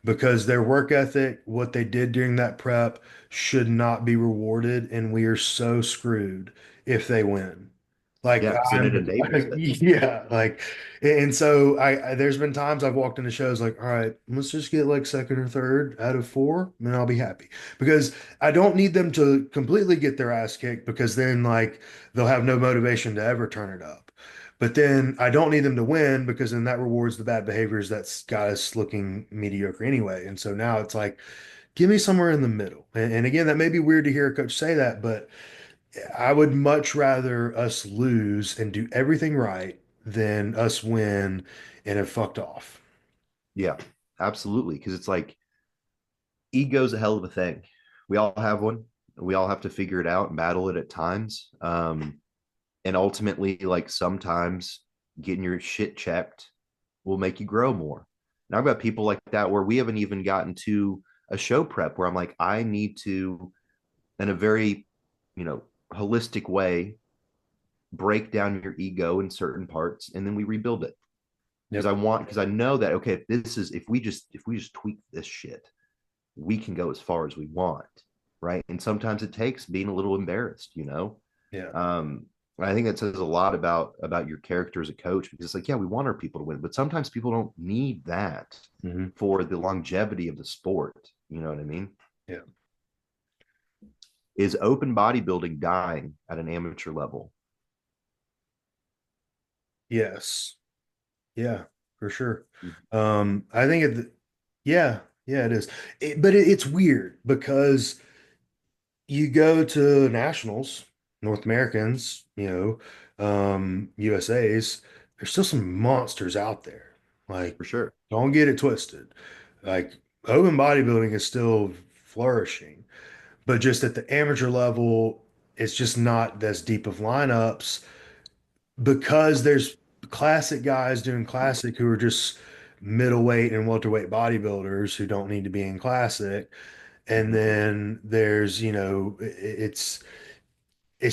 because their work ethic, what they did during that prep should not be rewarded. And we are so screwed if they win. Like Yeah, because then it enables it. yeah, like, and so there's been times I've walked into shows like, all right, let's just get like second or third out of four, and I'll be happy because I don't need them to completely get their ass kicked because then like they'll have no motivation to ever turn it up. But then I don't need them to win because then that rewards the bad behaviors that's got us looking mediocre anyway. And so now it's like, give me somewhere in the middle. And again, that may be weird to hear a coach say that, but I would much rather us lose and do everything right than us win and have fucked off. Yeah, absolutely. Because it's like ego's a hell of a thing. We all have one. We all have to figure it out and battle it at times. And ultimately, like sometimes getting your shit checked will make you grow more. And I've got people like that where we haven't even gotten to a show prep where I'm like, I need to, in a very, you know, holistic way, break down your ego in certain parts and then we rebuild it. Yep. Because I know that, okay, if we just tweak this shit, we can go as far as we want. Right. And sometimes it takes being a little embarrassed, you know? Yeah. Um, I think that says a lot about your character as a coach because it's like, yeah, we want our people to win, but sometimes people don't need that Hmm. for the longevity of the sport. You know what I mean? Yeah. Is open bodybuilding dying at an amateur level? Yes. Yeah, for sure. I think yeah, yeah, it is. But it's weird because you go to nationals, North Americans, USA's, there's still some monsters out there. Like, For sure. don't get it twisted. Like, open bodybuilding is still flourishing, but just at the amateur level, it's just not as deep of lineups because there's classic guys doing classic who are just middleweight and welterweight bodybuilders who don't need to be in classic. And Mhm. then there's, it's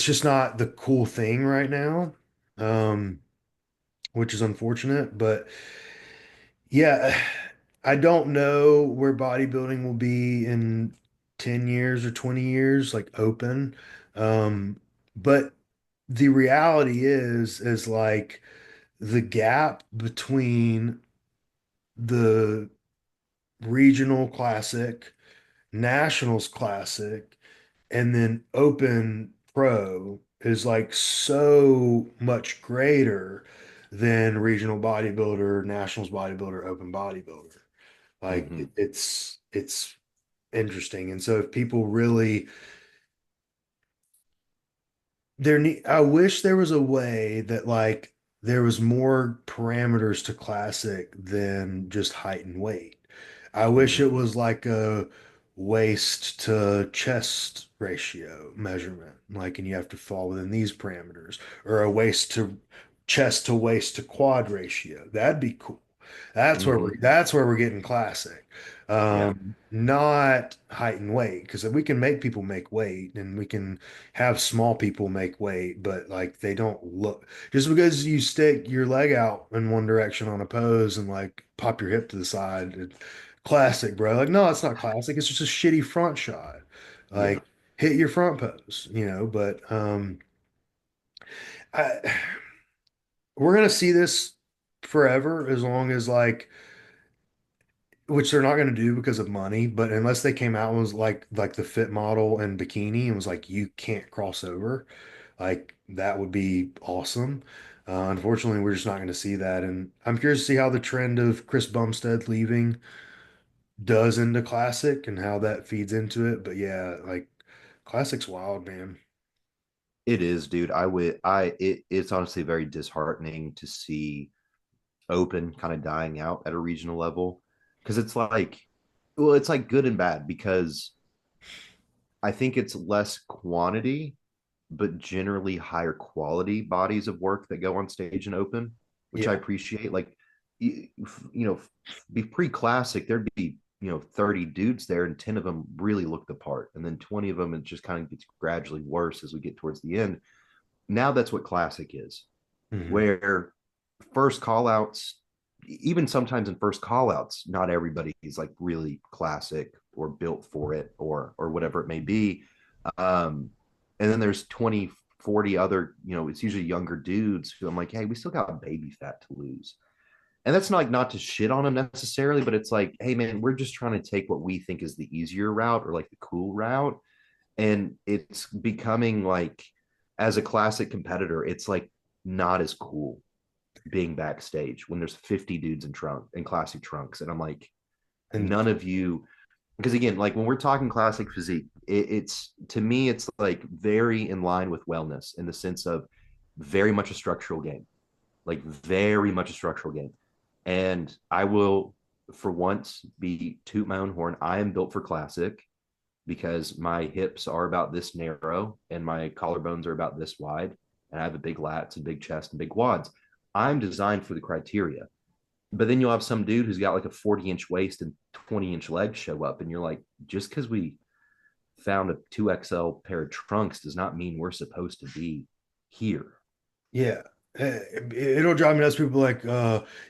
just not the cool thing right now, um, which is unfortunate. But yeah, I don't know where bodybuilding will be in 10 years or 20 years, like open. Um, but the reality is like the gap between the regional classic, nationals classic, and then open pro. is like so much greater than regional bodybuilder, nationals bodybuilder, open bodybuilder. Like Hmm. it's interesting. And so if people really I wish there was a way that like there was more parameters to classic than just height and weight. I wish Hmm. it was like a waist to chest ratio measurement, like, and you have to fall within these parameters, or a waist to chest to waist to quad ratio. That'd be cool. Hmm. That's where we're getting classic. Yeah. Not height and weight, because we can make people make weight and we can have small people make weight, but like they don't look just because you stick your leg out in one direction on a pose and like pop your hip to the side. Classic, bro. Like, no, it's not classic. It's just a shitty front shot. Yeah. Like, hit your front pose, but I, we're gonna see this forever as long as like which they're not going to do because of money, but unless they came out and was like the fit model and bikini and was like you can't cross over, like that would be awesome. Unfortunately, we're just not going to see that, and I'm curious to see how the trend of Chris Bumstead leaving does into classic and how that feeds into it. But yeah, like classic's wild, man. It is, dude. It's honestly very disheartening to see open kind of dying out at a regional level because it's like, well, it's like good and bad because I think it's less quantity but generally higher quality bodies of work that go on stage and open, which I Yeah. appreciate. Like, be pre-classic, there'd be 30 dudes there, and 10 of them really look the part, and then 20 of them it just kind of gets gradually worse as we get towards the end. Now that's what classic is, Hmm. where first call outs, even sometimes in first call outs, not everybody is like really classic or built for it or whatever it may be. Um, and then there's 20, 40 other, it's usually younger dudes who I'm like, hey, we still got baby fat to lose. And that's not like not to shit on them necessarily, but it's like, hey man, we're just trying to take what we think is the easier route or like the cool route. And it's becoming like, as a classic competitor, it's like not as cool being backstage when there's 50 dudes in classic trunks. And I'm like, And none of you, because again, like when we're talking classic physique, it's to me, it's like very in line with wellness in the sense of very much a structural game, like very much a structural game. And I will, for once, be toot my own horn. I am built for classic because my hips are about this narrow and my collarbones are about this wide. And I have a big lats and big chest and big quads. I'm designed for the criteria. But then you'll have some dude who's got like a 40-inch waist and 20-inch legs show up. And you're like, just because we found a 2XL pair of trunks does not mean we're supposed to be here. yeah, it'll drive me nuts. People like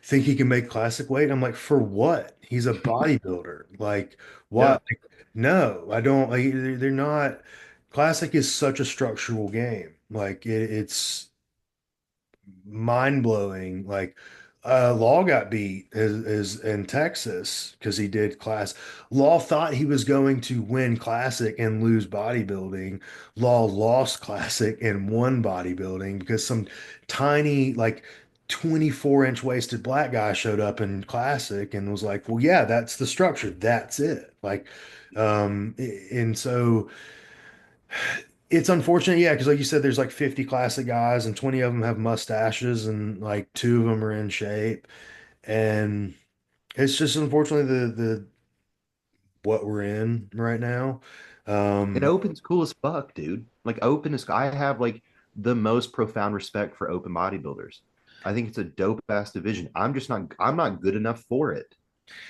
think he can make classic weight. I'm like, for what? He's a bodybuilder. Like, Yeah. what? Like, no, I don't. Like, they're not. Classic is such a structural game. Like, it's mind blowing. Like, Law got beat is in Texas because he did class. Law thought he was going to win classic and lose bodybuilding. Law lost classic and won bodybuilding because some tiny like 24-inch waisted black guy showed up in classic and was like, well, yeah, that's the structure. That's it. Like, and so it's unfortunate, yeah, because like you said, there's like 50 classic guys and 20 of them have mustaches and like two of them are in shape. And it's just unfortunately the what we're in right now. And Um, open's cool as fuck, dude. Like open is, I have like the most profound respect for open bodybuilders. I think it's a dope ass division. I'm not good enough for it.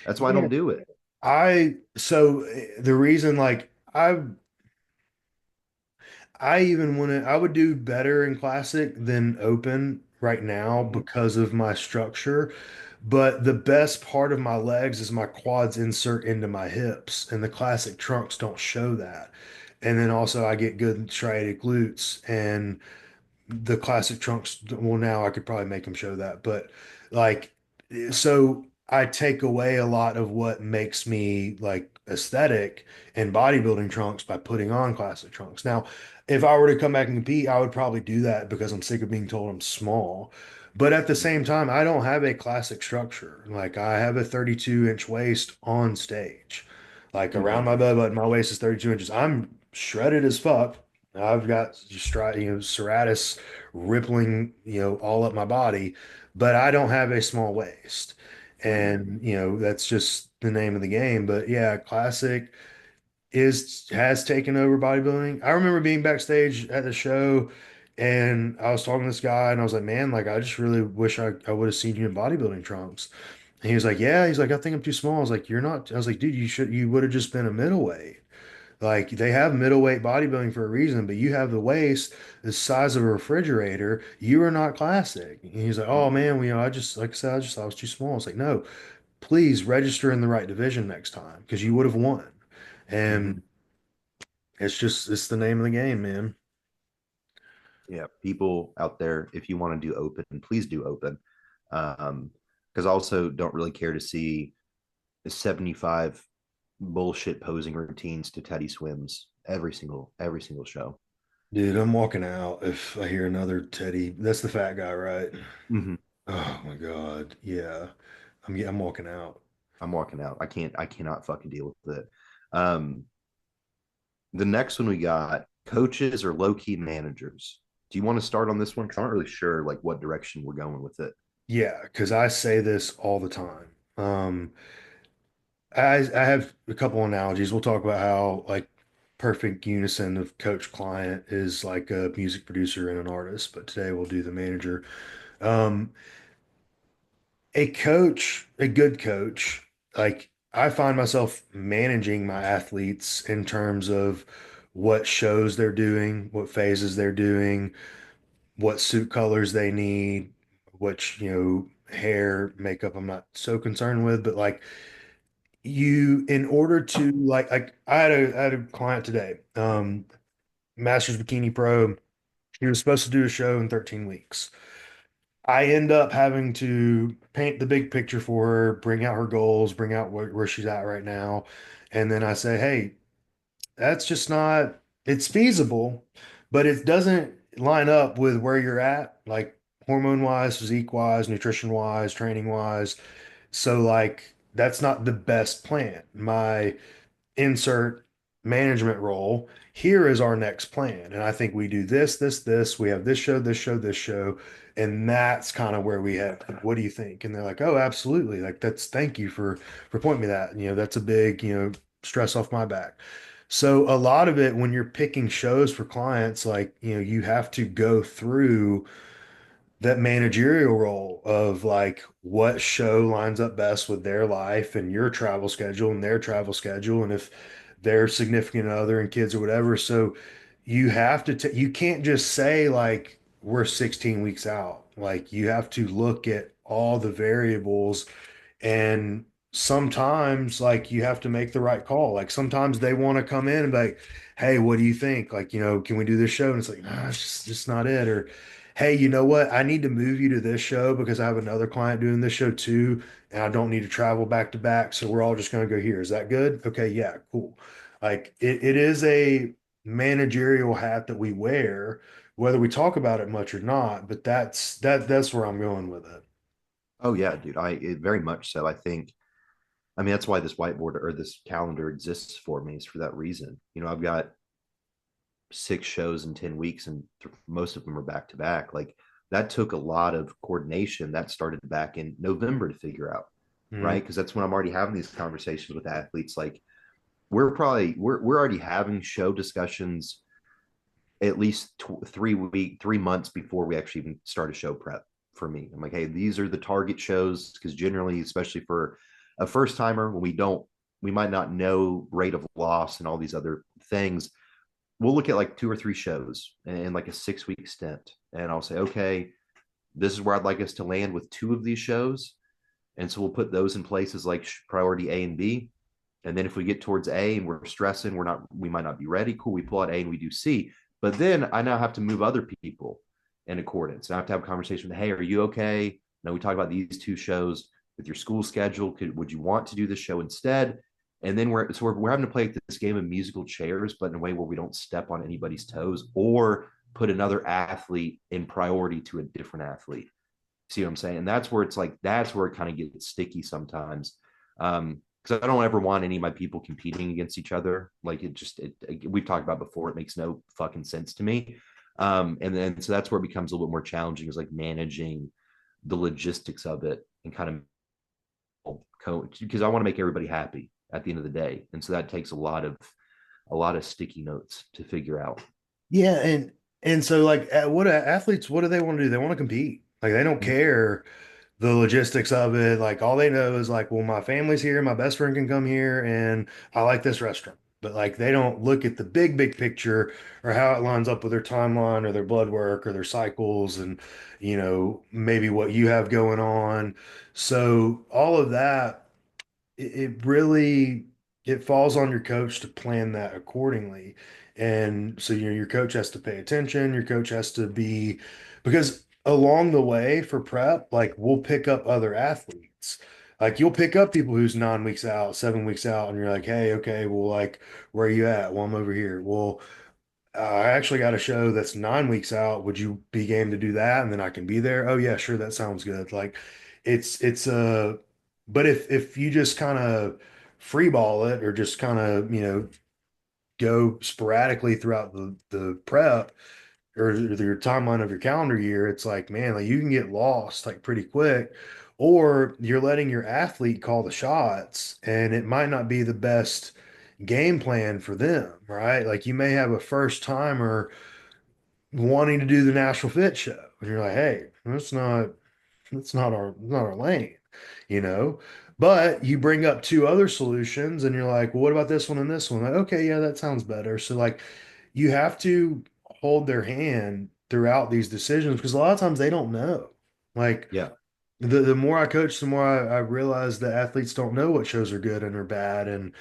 That's why I yeah, don't do it. the reason like I even want to, I would do better in classic than open right now Mhm. because of my structure. But the best part of my legs is my quads insert into my hips, and the classic trunks don't show that. And then also, I get good striated glutes, and the classic trunks, well, now I could probably make them show that. But like, so I take away a lot of what makes me like aesthetic in bodybuilding trunks by putting on classic trunks. Now, if I were to come back and compete, I would probably do that because I'm sick of being told I'm small. But at the same time, I don't have a classic structure. Like I have a 32-inch waist on stage. Like around Hmm. my belly button, my waist is 32 inches. I'm shredded as fuck. I've got serratus rippling, all up my body, but I don't have a small waist. Hmm. And, that's just the name of the game. But yeah, classic has taken over bodybuilding. I remember being backstage at the show and I was talking to this guy and I was like, man, like I just really wish I would have seen you in bodybuilding trunks. And he was like, yeah, he's like, I think I'm too small. I was like, you're not. I was like, dude, you would have just been a middleweight. Like they have middleweight bodybuilding for a reason, but you have the waist the size of a refrigerator. You are not classic. And he's like, oh man, well, I just like I said, I just thought I was too small. It's like, no, please register in the right division next time because you would have won. Hmm. And it's the name of the game, man. Yeah, people out there, if you want to do open, please do open. Because I also don't really care to see 75 bullshit posing routines to Teddy Swims every single show. Dude, I'm walking out if I hear another Teddy. That's the fat guy, right? Hmm. Oh my God. Yeah. I'm walking out. I'm walking out. I cannot fucking deal with it. Um, the next one we got coaches or low key managers. Do you want to start on this one? Because I'm not really sure like what direction we're going with it. Yeah, because I say this all the time. I have a couple analogies. We'll talk about how like perfect unison of coach client is like a music producer and an artist, but today we'll do the manager. Um, a coach, a good coach, like I find myself managing my athletes in terms of what shows they're doing, what phases they're doing, what suit colors they need, which, hair, makeup I'm not so concerned with, but like in order to like I had a client today, Masters Bikini Pro. He was supposed to do a show in 13 weeks. I end up having to paint the big picture for her, bring out her goals, bring out where she's at right now. And then I say, hey, that's just not, it's feasible, but it doesn't line up with where you're at, like hormone wise, physique wise, nutrition wise, training wise. So, like, that's not the best plan. My insert management role. Here is our next plan. And I think we do this, this, this. We have this show, this show, this show. And that's kind of where we have, what do you think? And they're like, oh, absolutely. Like thank you for pointing me that. That's a big, stress off my back. So a lot of it when you're picking shows for clients, like, you have to go through that managerial role of like what show lines up best with their life and your travel schedule and their travel schedule and if their significant other and kids or whatever. So you can't just say like we're 16 weeks out. Like you have to look at all the variables and sometimes, like, you have to make the right call. Like, sometimes they want to come in and be like, hey, what do you think? Like, can we do this show? And it's like, nah, it's just not it. Or, hey, you know what? I need to move you to this show because I have another client doing this show too, and I don't need to travel back to back. So we're all just going to go here. Is that good? Okay, yeah, cool. Like, it is a managerial hat that we wear, whether we talk about it much or not. But that's where I'm going with it. Oh yeah, dude. Very much so. I mean, that's why this whiteboard or this calendar exists for me is for that reason. I've got 6 shows in 10 weeks and most of them are back to back. Like that took a lot of coordination that started back in November to figure out, Mm, right? Because that's when I'm already having these conversations with athletes. Like we're already having show discussions at least 3 months before we actually even start a show prep for me. I'm like, hey, these are the target shows because generally, especially for a first timer, when we might not know rate of loss and all these other things. We'll look at like 2 or 3 shows in like a 6 week stint, and I'll say, okay, this is where I'd like us to land with 2 of these shows, and so we'll put those in places like priority A and B. And then if we get towards A and we're stressing, we might not be ready. Cool, we pull out A and we do C. But then I now have to move other people in accordance. And I have to have a conversation with, hey, are you okay? Now we talk about these 2 shows with your school schedule. Would you want to do this show instead? And then we're having to play this game of musical chairs, but in a way where we don't step on anybody's toes or put another athlete in priority to a different athlete. See what I'm saying? And that's where it's like that's where it kind of gets sticky sometimes. Because I don't ever want any of my people competing against each other. Like we've talked about before. It makes no fucking sense to me. And then so that's where it becomes a little bit more challenging, is like managing the logistics of it and kind of coach, because I want to make everybody happy at the end of the day, and so that takes a lot of sticky notes to figure out. Yeah, and so like what athletes, what do they want to do? They want to compete. Like they don't Mhm. care the logistics of it. Like all they know is like, well, my family's here, my best friend can come here, and I like this restaurant. But like they don't look at the big picture or how it lines up with their timeline or their blood work or their cycles and maybe what you have going on. So all of that it really it falls on your coach to plan that accordingly. And so your coach has to pay attention, your coach has to be because along the way for prep, like we'll pick up other athletes. Like you'll pick up people who's 9 weeks out, 7 weeks out, and you're like, hey, okay, well, like, where are you at? Well, I'm over here. Well, I actually got a show that's 9 weeks out. Would you be game to do that? And then I can be there. Oh yeah, sure, that sounds good. Like it's but if you just kind of free ball it or just kind of, go sporadically throughout the prep or your timeline of your calendar year, it's like, man, like you can get lost like pretty quick, or you're letting your athlete call the shots and it might not be the best game plan for them, right? Like you may have a first timer wanting to do the Nashville Fit Show, and you're like, hey, that's not our lane, you know. But you bring up two other solutions, and you're like, well, what about this one and this one? Like, okay, yeah, that sounds better. So like, you have to hold their hand throughout these decisions because a lot of times they don't know. Like Yeah. the more I coach, the more I realize that athletes don't know what shows are good and are bad, and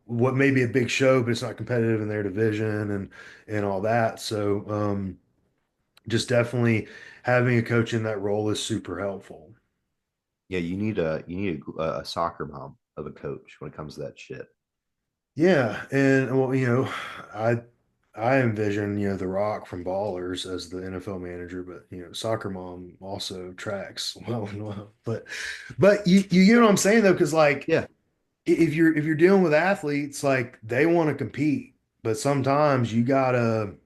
what may be a big show, but it's not competitive in their division and all that. So just definitely having a coach in that role is super helpful. Yeah, you need a soccer mom of a coach when it comes to that shit. Yeah, and well, I I envision, The Rock from Ballers as the NFL manager, but Soccer Mom also tracks well and well. But you get what I'm saying though, because like Yeah. if you're dealing with athletes, like they want to compete, but sometimes you gotta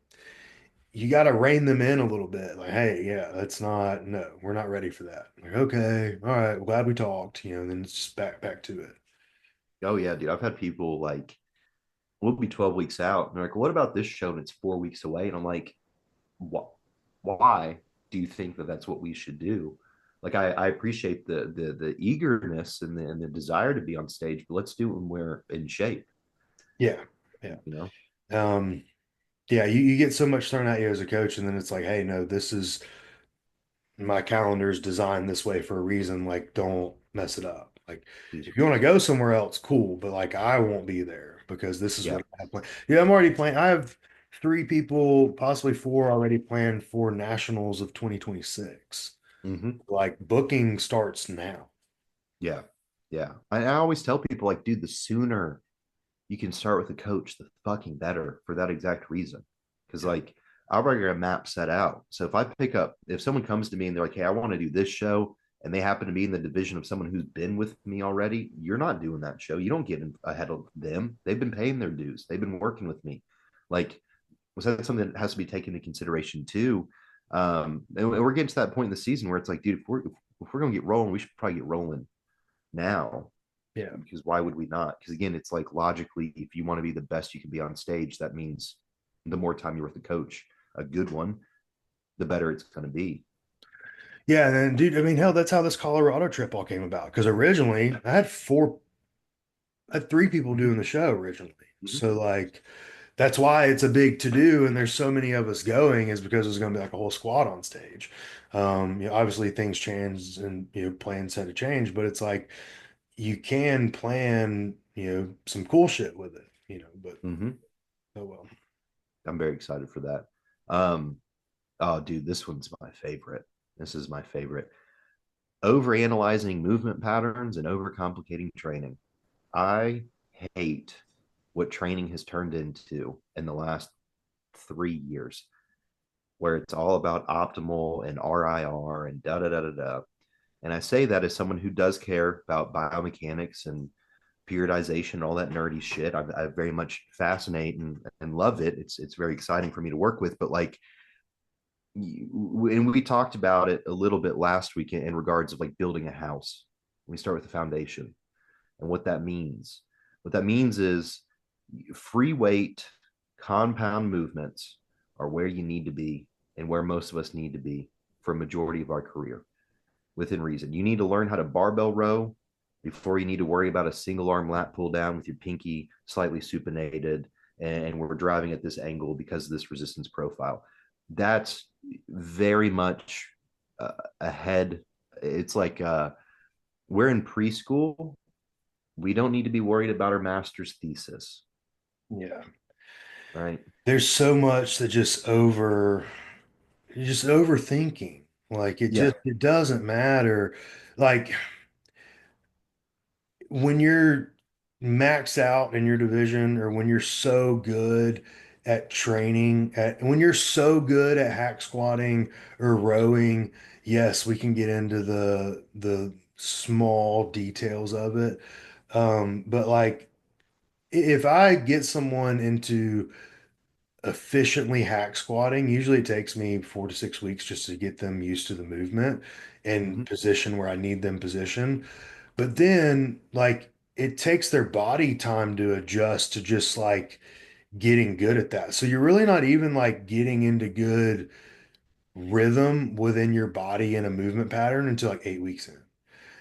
rein them in a little bit. Like, hey, yeah, that's not no, we're not ready for that. Like, okay, all right, glad we talked, and then it's just back to it. Oh yeah, dude. I've had people like we'll be 12 weeks out, and they're like, "What about this show?" And it's 4 weeks away, and I'm like, "What? Why do you think that that's what we should do?" Like I appreciate the eagerness and the desire to be on stage, but let's do it when we're in shape. Yeah, yeah. You know? Um, yeah, you get so much thrown at you as a coach, and then it's like, hey, no, this is my calendar is designed this way for a reason. Like, don't mess it up. Like, Please. if you want to go somewhere else, cool, but like, I won't be there because this is Yeah. what I have planned. Yeah, I'm already planning. I have three people, possibly four, already planned for nationals of 2026. Hmm. Like, booking starts now. Yeah. Yeah. I always tell people like, dude, the sooner you can start with a coach, the fucking better for that exact reason. Because Yeah, like I've already got a map set out. So if someone comes to me and they're like, hey, I want to do this show, and they happen to be in the division of someone who's been with me already, you're not doing that show. You don't get ahead of them. They've been paying their dues. They've been working with me. Like, was that something that has to be taken into consideration too? And we're getting to that point in the season where it's like, dude, if we're gonna get rolling, we should probably get rolling now, yeah. because why would we not? Because again, it's like logically, if you want to be the best you can be on stage, that means the more time you're with the coach, a good one, the better it's going to be. Yeah, and then, dude, I mean, hell, that's how this Colorado trip all came about. Because originally, I had three people doing the show originally. Mm-hmm. So like, that's why it's a big to do, and there's so many of us going, is because there's going to be like a whole squad on stage. Obviously things change and plans had to change, but it's like you can plan, some cool shit with it, but Mm-hmm. oh well. I'm very excited for that. Um, oh, dude, this one's my favorite. This is my favorite. Overanalyzing movement patterns and overcomplicating training. I hate what training has turned into in the last 3 years, where it's all about optimal and RIR and da da da da da. And I say that as someone who does care about biomechanics and periodization, all that nerdy shit. I very much fascinate and love it. It's very exciting for me to work with. But like, and we talked about it a little bit last week in regards of like building a house. We start with the foundation and what that means. What that means is free weight compound movements are where you need to be and where most of us need to be for a majority of our career within reason. You need to learn how to barbell row before you need to worry about a single arm lat pull down with your pinky slightly supinated and we're driving at this angle because of this resistance profile. That's very much ahead. It's like we're in preschool. We don't need to be worried about our master's thesis, Yeah. right? There's so much that just overthinking. Like Yeah. it doesn't matter. Like when you're maxed out in your division or when you're so good at training at when you're so good at hack squatting or rowing, yes, we can get into the small details of it. But like if I get someone into efficiently hack squatting, usually it takes me 4 to 6 weeks just to get them used to the movement and Mm-hmm. position where I need them positioned. But then, like, it takes their body time to adjust to just like getting good at that. So you're really not even like getting into good rhythm within your body in a movement pattern until like 8 weeks in.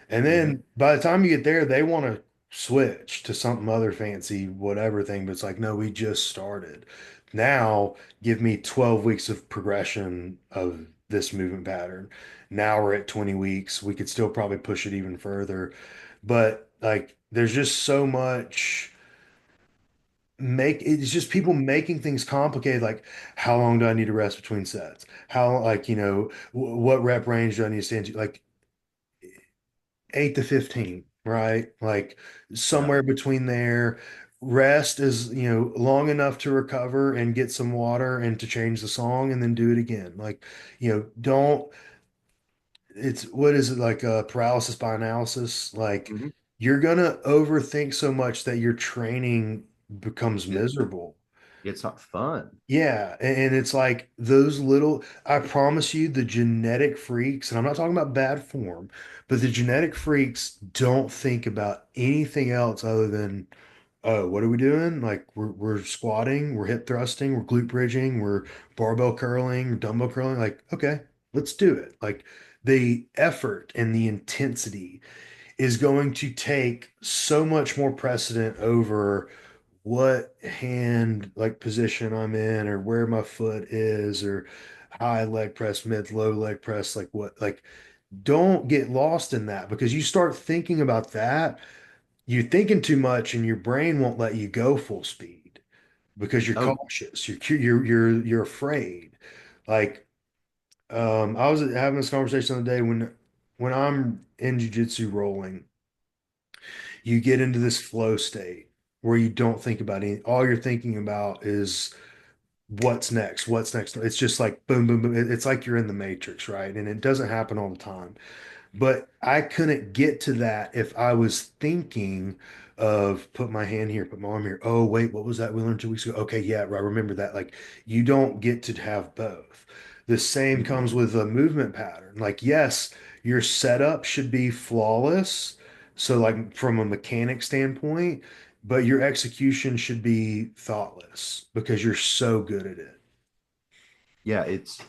And Mm-hmm. then by the time you get there, they want to switch to something other fancy, whatever thing. But it's like, no, we just started. Now give me 12 weeks of progression of this movement pattern. Now we're at 20 weeks. We could still probably push it even further. But like, there's just so much it's just people making things complicated. Like, how long do I need to rest between sets? How, like, what rep range do I need to stand to? Like, 8 to 15, right? Like Yeah. somewhere between there. Rest is, long enough to recover and get some water and to change the song and then do it again. Like, don't, it's, what is it, like paralysis by analysis? Like, Mm-hmm. you're gonna overthink so much that your training becomes It, miserable. it's not fun. Yeah, and it's like those little, I promise you, the genetic freaks, and I'm not talking about bad form, but the genetic freaks don't think about anything else other than, oh, what are we doing? Like we're squatting, we're hip thrusting, we're glute bridging, we're barbell curling, dumbbell curling. Like, okay, let's do it. Like the effort and the intensity is going to take so much more precedent over what hand like position I'm in or where my foot is or high leg press, mid, low leg press, like what, like don't get lost in that because you start thinking about that, you're thinking too much and your brain won't let you go full speed because you're Oh, cautious, you're afraid. Like I was having this conversation the other day when I'm in jiu-jitsu rolling, you get into this flow state where you don't think about any, all you're thinking about is what's next, what's next. It's just like boom, boom, boom. It's like you're in the matrix, right? And it doesn't happen all the time. But I couldn't get to that if I was thinking of put my hand here, put my arm here. Oh, wait, what was that we learned 2 weeks ago? Okay, yeah, right. Remember that. Like you don't get to have both. The same mm-hmm. comes with a movement pattern. Like, yes, your setup should be flawless. So, like from a mechanic standpoint, but your execution should be thoughtless because you're so good at it. Yeah. It's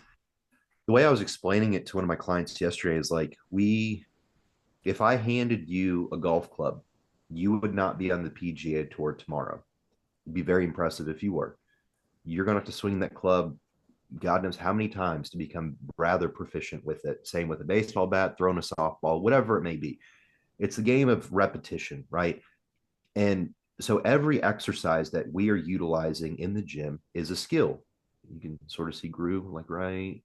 the way I was explaining it to one of my clients yesterday is like, if I handed you a golf club, you would not be on the PGA tour tomorrow. It'd be very impressive if you were. You're going to have to swing that club God knows how many times to become rather proficient with it. Same with a baseball bat, throwing a softball, whatever it may be. It's the game of repetition, right? And so every exercise that we are utilizing in the gym is a skill. You can sort of see Gru like right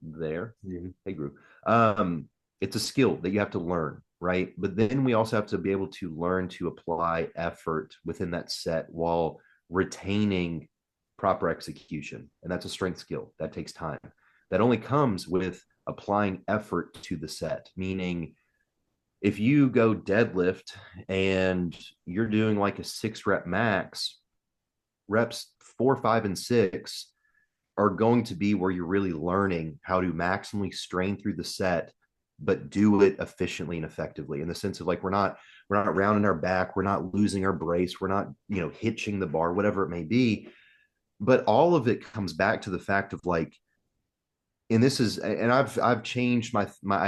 there. Mhm. Hey, Gru. Um, it's a skill that you have to learn. right? But then we also have to be able to learn to apply effort within that set while retaining proper execution. And that's a strength skill that takes time. That only comes with applying effort to the set, meaning if you go deadlift and you're doing like a 6 rep max, reps 4, 5, and 6 are going to be where you're really learning how to maximally strain through the set, but do it efficiently and effectively, in the sense of like we're not rounding our back, we're not losing our brace, we're not, hitching the bar, whatever it may be. But all of it comes back to the fact of like, and this is, and I've changed my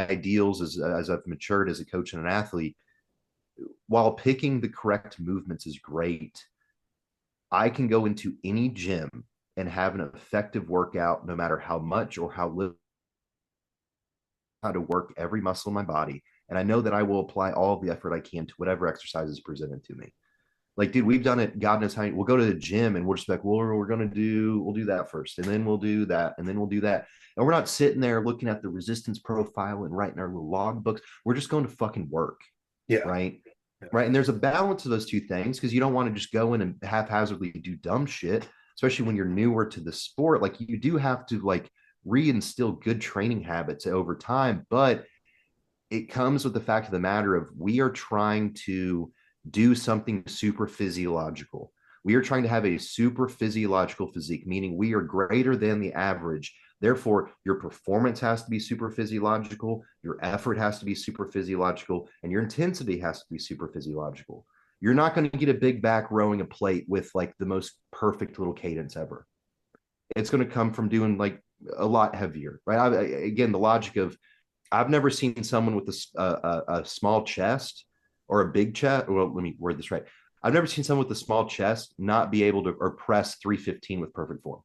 ideals as I've matured as a coach and an athlete. While picking the correct movements is great, I can go into any gym and have an effective workout no matter how much or how little, how to work every muscle in my body. And I know that I will apply all of the effort I can to whatever exercise is presented to me. Like, dude, we've done it. God knows how. We'll go to the gym and we're just like, well, we'll do that first, and then we'll do that, and then we'll do that. And we're not sitting there looking at the resistance profile and writing our little log books. We're just going to fucking work, Yeah. right? Yeah. Right. And there's a balance of those two things, because you don't want to just go in and haphazardly do dumb shit, especially when you're newer to the sport. Like, you do have to like reinstill good training habits over time, but it comes with the fact of the matter of we are trying to do something super physiological. We are trying to have a super physiological physique, meaning we are greater than the average. Therefore, your performance has to be super physiological, your effort has to be super physiological, and your intensity has to be super physiological. You're not going to get a big back rowing a plate with like the most perfect little cadence ever. It's going to come from doing like a lot heavier, right? Again, the logic of I've never seen someone with a small chest or a big chest. Well, let me word this right. I've never seen someone with a small chest not be able to or press 315 with perfect form.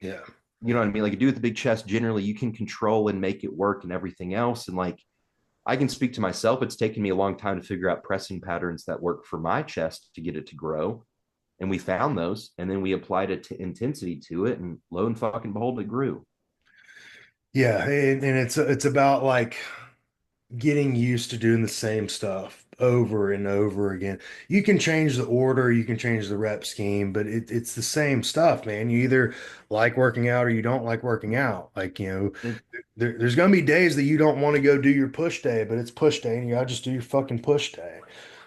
Yeah. You know what I mean? Like a dude with a big chest, generally you can control and make it work and everything else. And like I can speak to myself. It's taken me a long time to figure out pressing patterns that work for my chest to get it to grow. And we found those, and then we applied it to intensity to it, and lo and fucking behold, it grew. Yeah. And it's about like getting used to doing the same stuff over and over again. You can change the order, you can change the rep scheme, but it's the same stuff, man. You either like working out or you don't like working out. Like, It, there's going to be days that you don't want to go do your push day, but it's push day and you gotta just do your fucking push day.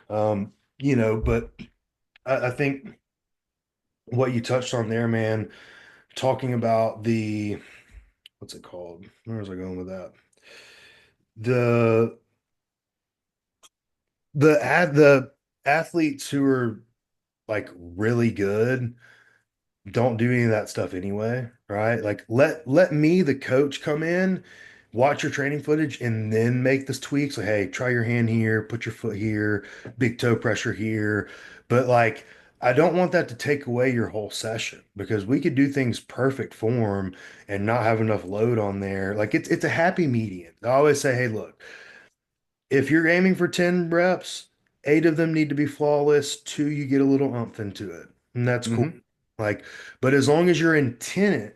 But I think what you touched on there, man, talking about what's it called? Where was I going with that? The the athletes who are like really good don't do any of that stuff anyway, right? Like let me, the coach, come in, watch your training footage, and then make this tweaks. Like, hey, try your hand here, put your foot here, big toe pressure here. But like, I don't want that to take away your whole session because we could do things perfect form and not have enough load on there. Like it's a happy median. I always say, hey, look, if you're aiming for 10 reps, 8 of them need to be flawless, 2 you get a little umph into it. And that's cool. mm-hmm, Like, but as long as your intent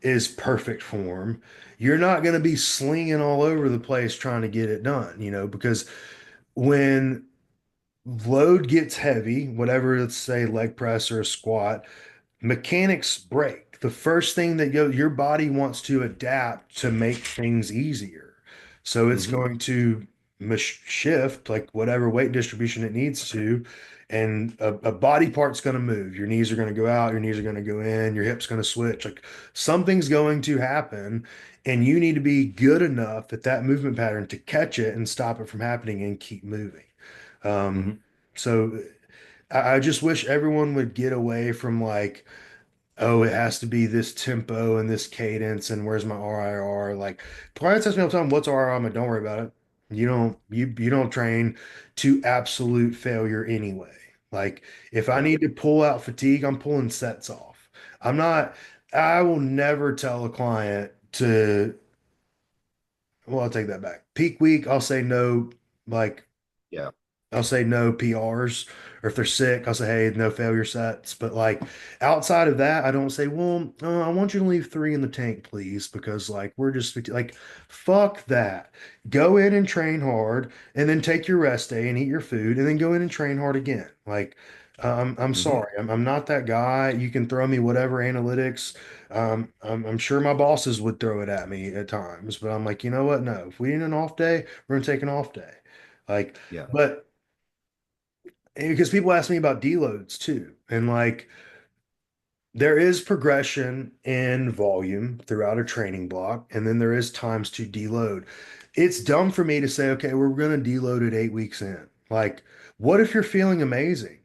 is perfect form, you're not going to be slinging all over the place trying to get it done, because when load gets heavy, whatever, let's say leg press or a squat, mechanics break. The first thing that your body wants to adapt to make things easier. So it's mm-hmm, going to shift like whatever weight distribution it needs to, and a body part's going to move. Your knees are going to go out, your knees are going to go in, your hips going to switch. Like something's going to happen, and you need to be good enough at that movement pattern to catch it and stop it from happening and keep moving. Um, mm-hmm, so I just wish everyone would get away from like, oh, it has to be this tempo and this cadence, and where's my RIR? Like clients ask me all the time, what's RIR? I'm like, don't worry about it. You don't train to absolute failure anyway. Like if I yeah, need to pull out fatigue, I'm pulling sets off. I'm not, I will never tell a client to, well, I'll take that back. Peak week, I'll say no, like yeah, I'll say no PRs, or if they're sick, I'll say, hey, no failure sets. But like outside of that, I don't say, well, I want you to leave three in the tank, please, because like we're just like, fuck that. Go in and train hard, and then take your rest day and eat your food, and then go in and train hard again. Like, I'm Hmm. sorry, I'm not that guy. You can throw me whatever analytics. I'm sure my bosses would throw it at me at times, but I'm like, you know what? No, if we need an off day, we're gonna take an off day. Like, Yeah. but because people ask me about deloads too, and like there is progression in volume throughout a training block, and then there is times to deload. It's dumb for me to say, okay, we're going to deload it 8 weeks in. Like, what if you're feeling amazing?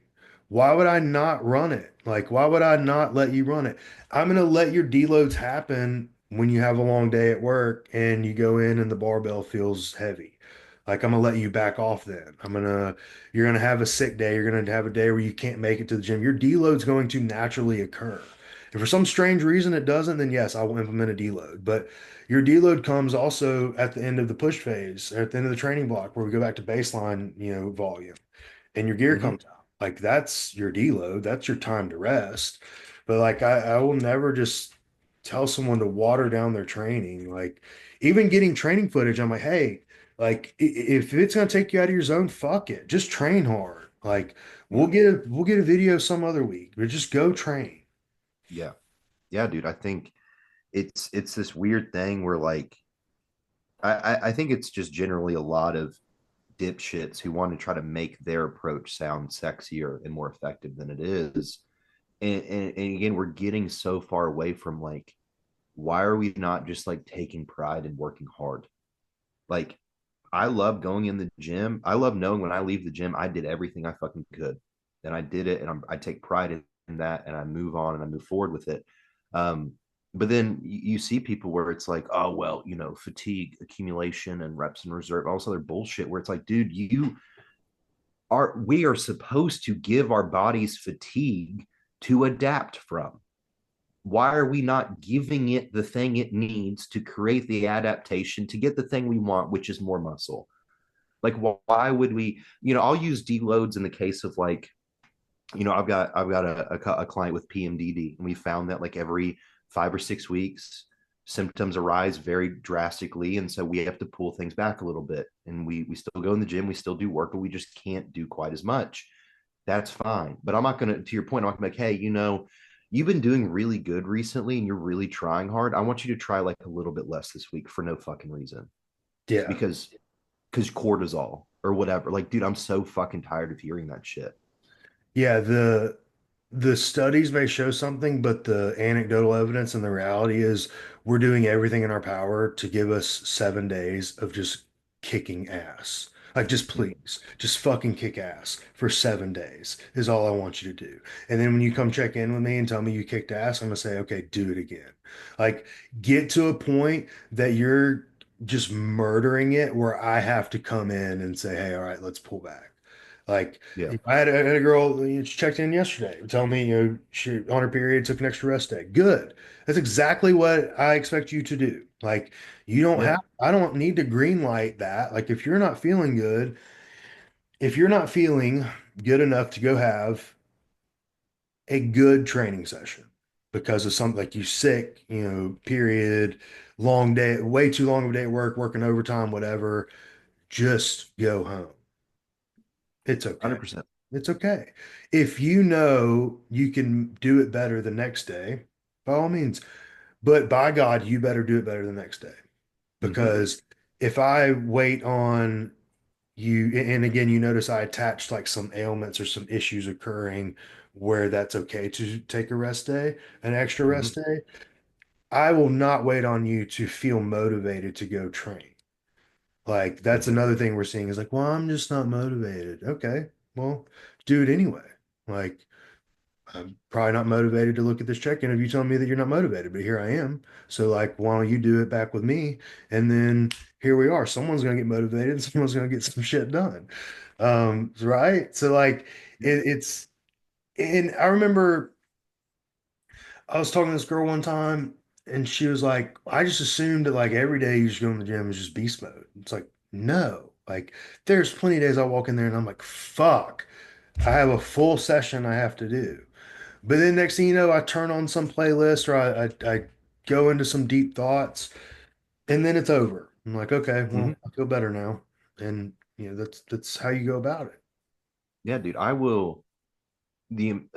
Why would I not run it? Like, why would I not let you run it? I'm going to let your deloads happen when you have a long day at work and you go in and the barbell feels heavy. Like, I'm going to let you back off then. You're going to have a sick day. You're going to have a day where you can't make it to the gym. Your deload's going to naturally occur. If for some strange reason it doesn't, then yes, I will implement a deload. But your deload comes also at the end of the push phase, or at the end of the training block, where we go back to baseline, volume, and your gear Hmm. comes out. Like that's your deload. That's your time to rest. But like I will never just tell someone to water down their training. Like even getting training footage, I'm like, hey, like if it's gonna take you out of your zone, fuck it. Just train hard. Like Yeah. we'll get a video some other week, but just go train. Yeah. Yeah, dude. I think it's this weird thing where like I think it's just generally a lot of dipshits who want to try to make their approach sound sexier and more effective than it is. And again, we're getting so far away from like, why are we not just like taking pride in working hard? Like, I love going in the gym. I love knowing when I leave the gym, I did everything I fucking could, and I did it, and I take pride in that, and I move on and I move forward with it. Um, but then you see people where it's like, oh well, fatigue accumulation and reps in reserve, all this other bullshit. Where it's like, dude, we are supposed to give our bodies fatigue to adapt from. Why are we not giving it the thing it needs to create the adaptation to get the thing we want, which is more muscle? Like, why would we? I'll use deloads in the case of like, I've got a client with PMDD, and we found that like every 5 or 6 weeks, symptoms arise very drastically, and so we have to pull things back a little bit. And we still go in the gym, we still do work, but we just can't do quite as much. That's fine. But I'm not gonna, to your point, I'm not gonna be like, hey, you've been doing really good recently, and you're really trying hard. I want you to try like a little bit less this week for no fucking reason Yeah. because cortisol or whatever. Like, dude, I'm so fucking tired of hearing that shit. Yeah, the studies may show something, but the anecdotal evidence and the reality is we're doing everything in our power to give us 7 days of just kicking ass. Like, just Mhm. please, just fucking kick ass for 7 days is all I want you to do. And then when you come check in with me and tell me you kicked ass, I'm gonna say, okay, do it again. Like, get to a point that you're just murdering it where I have to come in and say, hey, all right, let's pull back. Like, Yeah, I had a girl, she checked in yesterday, telling me, she on her period took an extra rest day. Good. That's exactly what I expect you to do. Like, yeah, I don't need to green light that. Like, if you're not feeling good, if you're not feeling good enough to go have a good training session because of something like you sick, period, long day, way too long of a day at work, working overtime, whatever, just go home. It's okay. 100%. It's okay. If you know you can do it better the next day, by all means. But by God, you better do it better the next day. Hmm. Because if I wait on you, and again, you notice I attached like some ailments or some issues occurring where that's okay to take a rest day, an extra Hmm. rest day. I will not wait on you to feel motivated to go train. Like Yeah, that's another thing we're seeing is like, well, I'm just not motivated. Okay, well, do it anyway. Like I'm probably not motivated to look at this check-in if you tell me that you're not motivated, but here I am. So like, why don't you do it back with me? And then here we are. Someone's gonna get motivated and someone's gonna get some shit done. Right? So like yeah, it's and I remember I was talking to this girl one time and she was like, I just assumed that like every day you just go in the gym is just beast mode. It's like, no. Like there's plenty of days I walk in there and I'm like, fuck, I have a full session I have to do. But then next thing you know, I turn on some playlist or I go into some deep thoughts and then it's over. I'm like, okay, Mhm. well, I feel better now. And that's how you go about it. Yeah, dude, I will.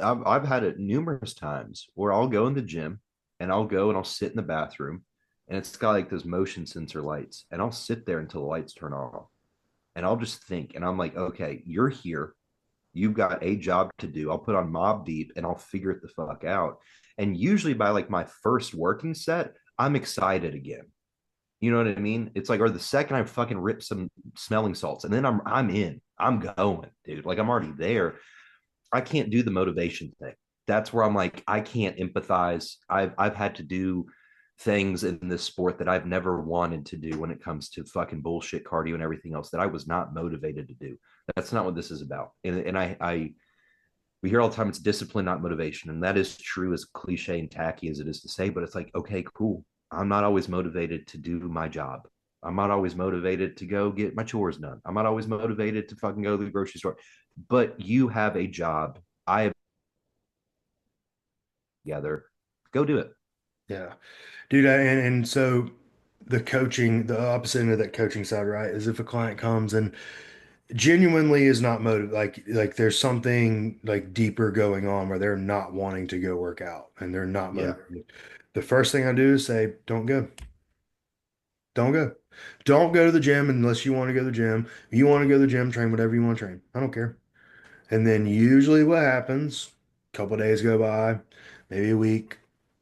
I've had it numerous times where I'll go in the gym and I'll go and I'll sit in the bathroom and it's got like those motion sensor lights and I'll sit there until the lights turn off and I'll just think and I'm like, okay, you're here. You've got a job to do. I'll put on Mob Deep and I'll figure it the fuck out. And usually by like my first working set, I'm excited again. You know what I mean? It's like, or the second I fucking rip some smelling salts, and then I'm in. I'm going, dude. Like I'm already there. I can't do the motivation thing. That's where I'm like, I can't empathize. I've had to do things in this sport that I've never wanted to do when it comes to fucking bullshit cardio and everything else that I was not motivated to do. That's not what this is about. And I we hear all the time it's discipline, not motivation. And that is true, as cliche and tacky as it is to say, but it's like, okay, cool. I'm not always motivated to do my job. I'm not always motivated to go get my chores done. I'm not always motivated to fucking go to the grocery store. But you have a job. I have together. Go do it. Yeah. Dude, and so the coaching, the opposite end of that coaching side, right, is if a client comes and genuinely is not motivated, like there's something like deeper going on where they're not wanting to go work out and they're not Yeah. motivated. The first thing I do is say, don't go. Don't go. Don't go to the gym unless you want to go to the gym. If you want to go to the gym, train whatever you want to train. I don't care. And then usually what happens, a couple of days go by, maybe a week,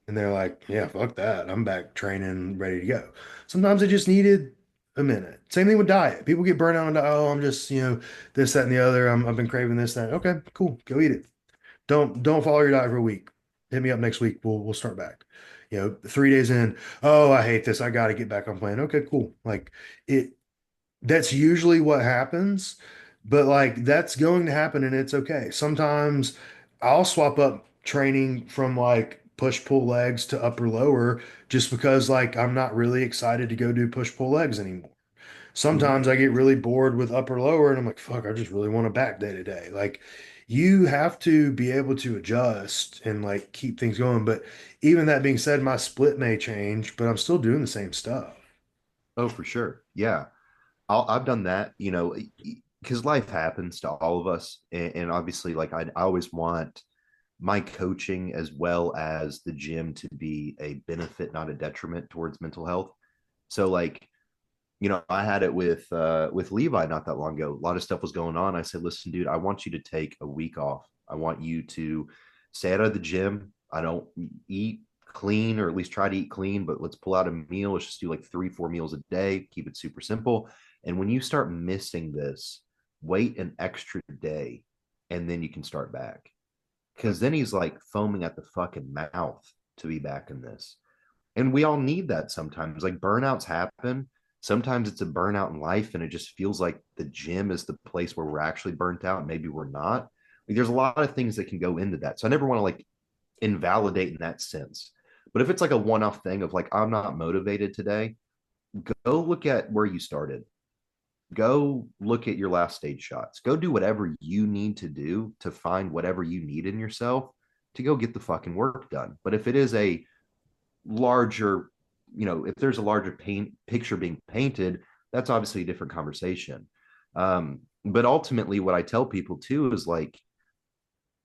and they're like, yeah, fuck that. I'm back training, ready to go. Sometimes I just needed a minute. Same thing with diet. People get burnt out on diet. Oh, I'm just, this, that, and the other. I've been craving this, that. Okay, cool. Go eat it. Don't follow your diet for a week. Hit me up next week. We'll start back. 3 days in, oh, I hate this. I got to get back on plan. Okay, cool. Like it that's usually what happens, but like that's going to happen and it's okay. Sometimes I'll swap up training from like push pull legs to upper lower just because like I'm not really excited to go do push pull legs anymore. Mhm. Sometimes I get really bored with upper lower and I'm like, fuck, I just really want to back day to day. Like you have to be able to adjust and like keep things going. But even that being said, my split may change, but I'm still doing the same stuff. Oh, for sure. Yeah. I've done that, because life happens to all of us. And obviously, like, I always want my coaching as well as the gym to be a benefit, not a detriment towards mental health. So, like, I had it with Levi not that long ago. A lot of stuff was going on. I said, listen, dude, I want you to take a week off. I want you to stay out of the gym. I don't eat clean, or at least try to eat clean, but let's pull out a meal. Let's just do like 3, 4 meals a day, keep it super simple. And when you start missing this, wait an extra day and then you can start back. Cause then he's like foaming at the fucking mouth to be back in this. And we all need that sometimes. Like burnouts happen. Sometimes it's a burnout in life, and it just feels like the gym is the place where we're actually burnt out. Maybe we're not. Like, there's a lot of things that can go into that. So I never want to like invalidate in that sense. But if it's like a one off thing of like, I'm not motivated today, go look at where you started. Go look at your last stage shots. Go do whatever you need to do to find whatever you need in yourself to go get the fucking work done. But if it is a larger, if there's a larger picture being painted, that's obviously a different conversation. But ultimately, what I tell people too is like,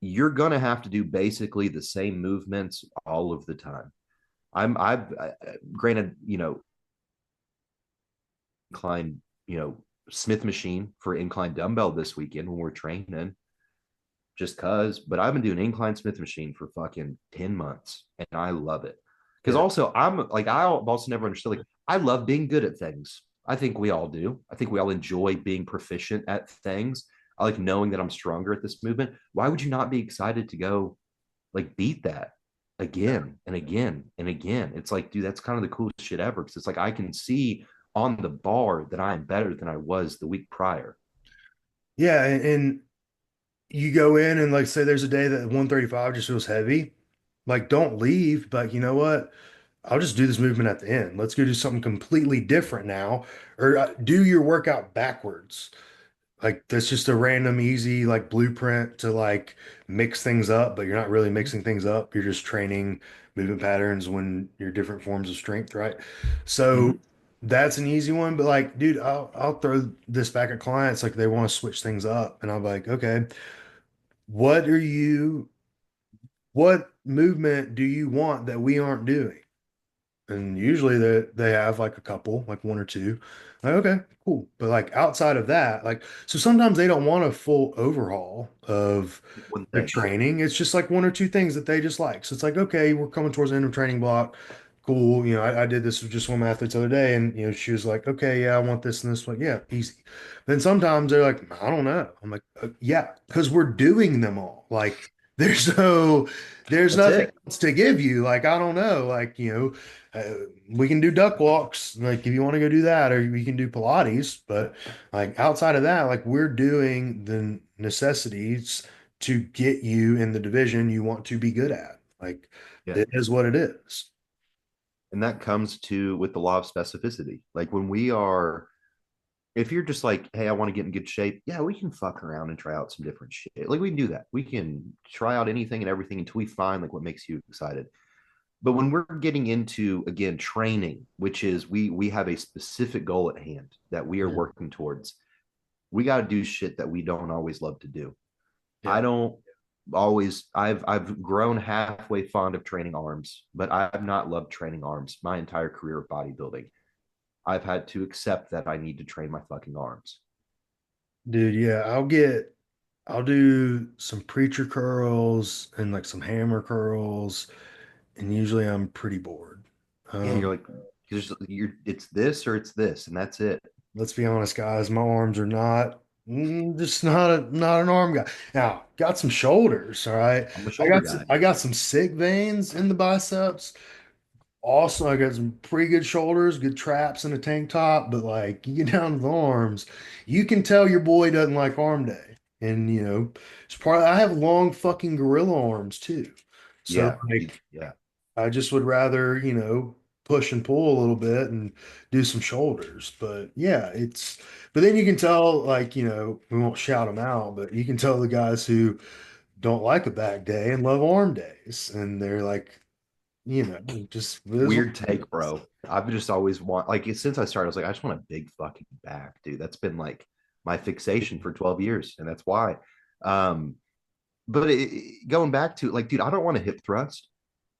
you're gonna have to do basically the same movements all of the time. Granted, incline, Smith machine for incline dumbbell this weekend when we're training, just cause. But I've been doing incline Smith machine for fucking 10 months and I love it. Cause Yeah. also I'm like, I've also never understood, like, I love being good at things. I think we all do. I think we all enjoy being proficient at things. I like knowing that I'm stronger at this movement. Why would you not be excited to go like beat that again and again and again? It's like, dude, that's kind of the coolest shit ever. Cause it's like, I can see on the bar that I am better than I was the week prior. Yeah, and you go in and like say there's a day that 135 just feels heavy. Like don't leave, but you know what? I'll just do this movement at the end. Let's go do something completely different now, or do your workout backwards. Like that's just a random, easy like blueprint to like mix things up, but you're not really mixing things up. You're just training movement patterns when you're different forms of strength, right? So Mhm. that's an easy one. But like, dude, I'll throw this back at clients like they want to switch things up, and I'm like, okay, what are you? What movement do you want that we aren't doing? And usually they have like a couple, like one or two. Like, okay, cool. But like outside of that, like so sometimes they don't want a full overhaul of One like thing. training. It's just like one or two things that they just like. So it's like, okay, we're coming towards the end of training block. Cool. I did this with just one of my athletes the other day, and she was like, okay, yeah, I want this and this. Like, yeah, easy. Then sometimes they're like, I don't know. I'm like, yeah, because we're doing them all. Like, there's no, there's That's nothing it. else to give you. Like, I don't know. Like, we can do duck walks, like if you want to go do that, or we can do Pilates. But like outside of that, like we're doing the necessities to get you in the division you want to be good at. Like Yeah. it is what it is. And that comes to with the law of specificity. Like when we are, if you're just like, hey, I want to get in good shape, yeah, we can fuck around and try out some different shit. Like we can do that. We can try out anything and everything until we find like what makes you excited. But when we're getting into again training, which is we have a specific goal at hand that we are Yeah. working towards, we got to do shit that we don't always love to do. I Yeah. don't always I've grown halfway fond of training arms, but I've not loved training arms my entire career of bodybuilding. I've had to accept that I need to train my fucking arms. Dude, yeah, I'll do some preacher curls and like some hammer curls, and usually I'm pretty bored. Yeah, Um, you're like you're it's this or it's this, and that's it. let's be honest, guys, my arms are not just not an arm guy. Now, got some shoulders, all right. I'm a shoulder guy. I got some sick veins in the biceps. Also, I got some pretty good shoulders, good traps and a tank top, but like you get down to the arms, you can tell your boy doesn't like arm day. And it's part I have long fucking gorilla arms too. So Yeah, like yeah. I just would rather, push and pull a little bit and do some shoulders. But yeah, but then you can tell, like, we won't shout them out, but you can tell the guys who don't like a back day and love arm days. And they're like, just it is what Weird it take, is. bro. I've just always want like since I started, I was like, I just want a big fucking back, dude. That's been like my fixation for 12 years, and that's why. Um, but going back to like, dude, I don't want a hip thrust,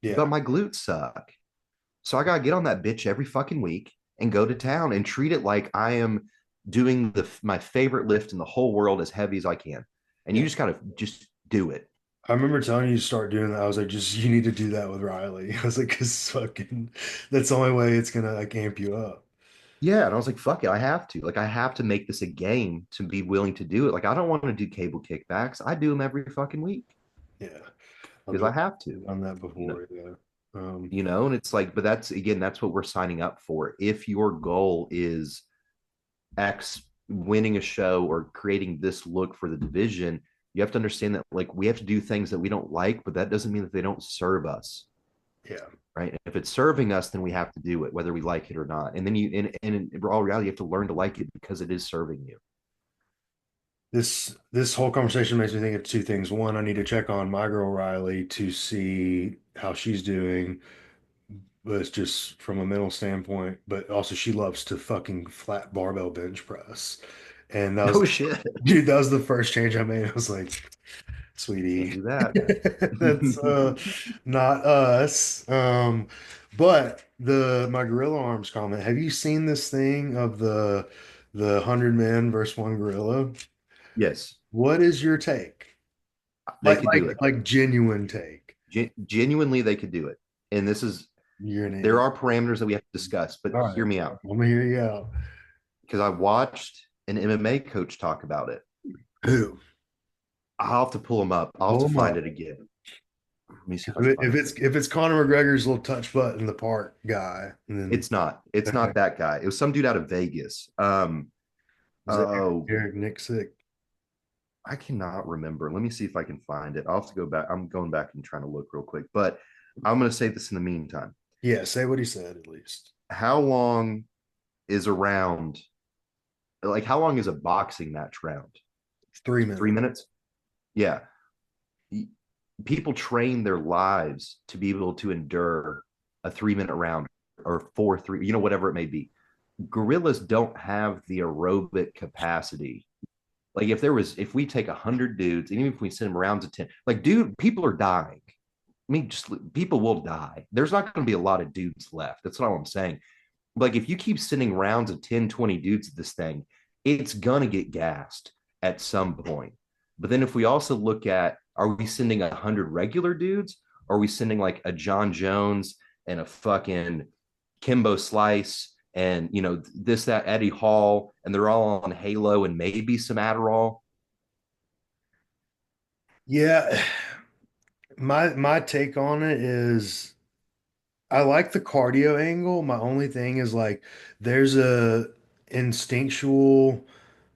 Yeah. but my glutes suck. So I gotta get on that bitch every fucking week and go to town and treat it like I am doing my favorite lift in the whole world as heavy as I can. And you Yeah. just gotta just do it. I remember telling you to start doing that. I was like, just you need to do that with Riley. I was like, because fucking that's the only way it's gonna like amp you up. Yeah, and I was like, fuck it, I have to. Like, I have to make this a game to be willing to do it. Like, I don't want to do cable kickbacks. I do them every fucking week Yeah. I've because I have done to, that you know, before. Yeah. and it's like, but that's again, that's what we're signing up for. If your goal is X winning a show or creating this look for the division, you have to understand that like we have to do things that we don't like, but that doesn't mean that they don't serve us. Yeah. Right. If it's serving us, then we have to do it, whether we like it or not. And then and in all reality, you have to learn to like it because it is serving you. This whole conversation makes me think of two things. One, I need to check on my girl Riley to see how she's doing, but it's just from a mental standpoint. But also, she loves to fucking flat barbell bench press, and No shit. dude, that was the first change I made. I was like, Can't sweetie, do that. that's not us. But the my gorilla arms comment. Have you seen this thing of the 100 men versus one gorilla? Yes, What is your take? they could do it. Like genuine take. Genuinely, they could do it. And this is You're an there idiot. are parameters that we have to discuss, but All hear right, me out I'm gonna hear you out. because I watched an MMA coach talk about it. Who? I'll have to pull them up. I'll have Pull to them find up. it again. Let me see if I can If find it. it's Conor McGregor's little touch butt in the park guy, then It's not. It's okay. not that guy. It was some dude out of Vegas. Is it Oh, Eric Nixick? I cannot remember. Let me see if I can find it. I'll have to go back. I'm going back and trying to look real quick, but I'm going to say this in the meantime. Yeah, say what he said at least. How long is a round? Like, how long is a boxing match round? 3 3 minutes. minutes? Yeah. People train their lives to be able to endure a 3 minute round or four, three, whatever it may be. Gorillas don't have the aerobic capacity. Like if we take 100 dudes, and even if we send them rounds of 10, like dude, people are dying. I mean, just people will die. There's not going to be a lot of dudes left. That's all I'm saying. Like if you keep sending rounds of 10, 20 dudes at this thing, it's going to get gassed at some point. But then if we also look at, are we sending 100 regular dudes? Or are we sending like a John Jones and a fucking Kimbo Slice and, this, that, Eddie Hall, and they're all on Halo and maybe some Adderall? Yeah, my take on it is I like the cardio angle. My only thing is like there's a instinctual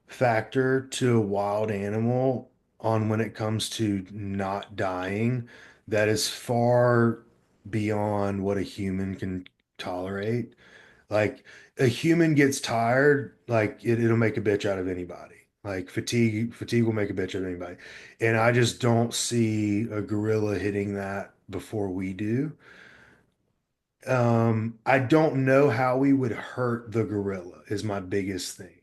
factor to a wild animal on when it comes to not dying that is far beyond what a human can tolerate. Like a human gets tired, like it'll make a bitch out of anybody. Like fatigue will make a bitch out of anybody. And I just don't see a gorilla hitting that before we do. I don't know how we would hurt the gorilla is my biggest thing.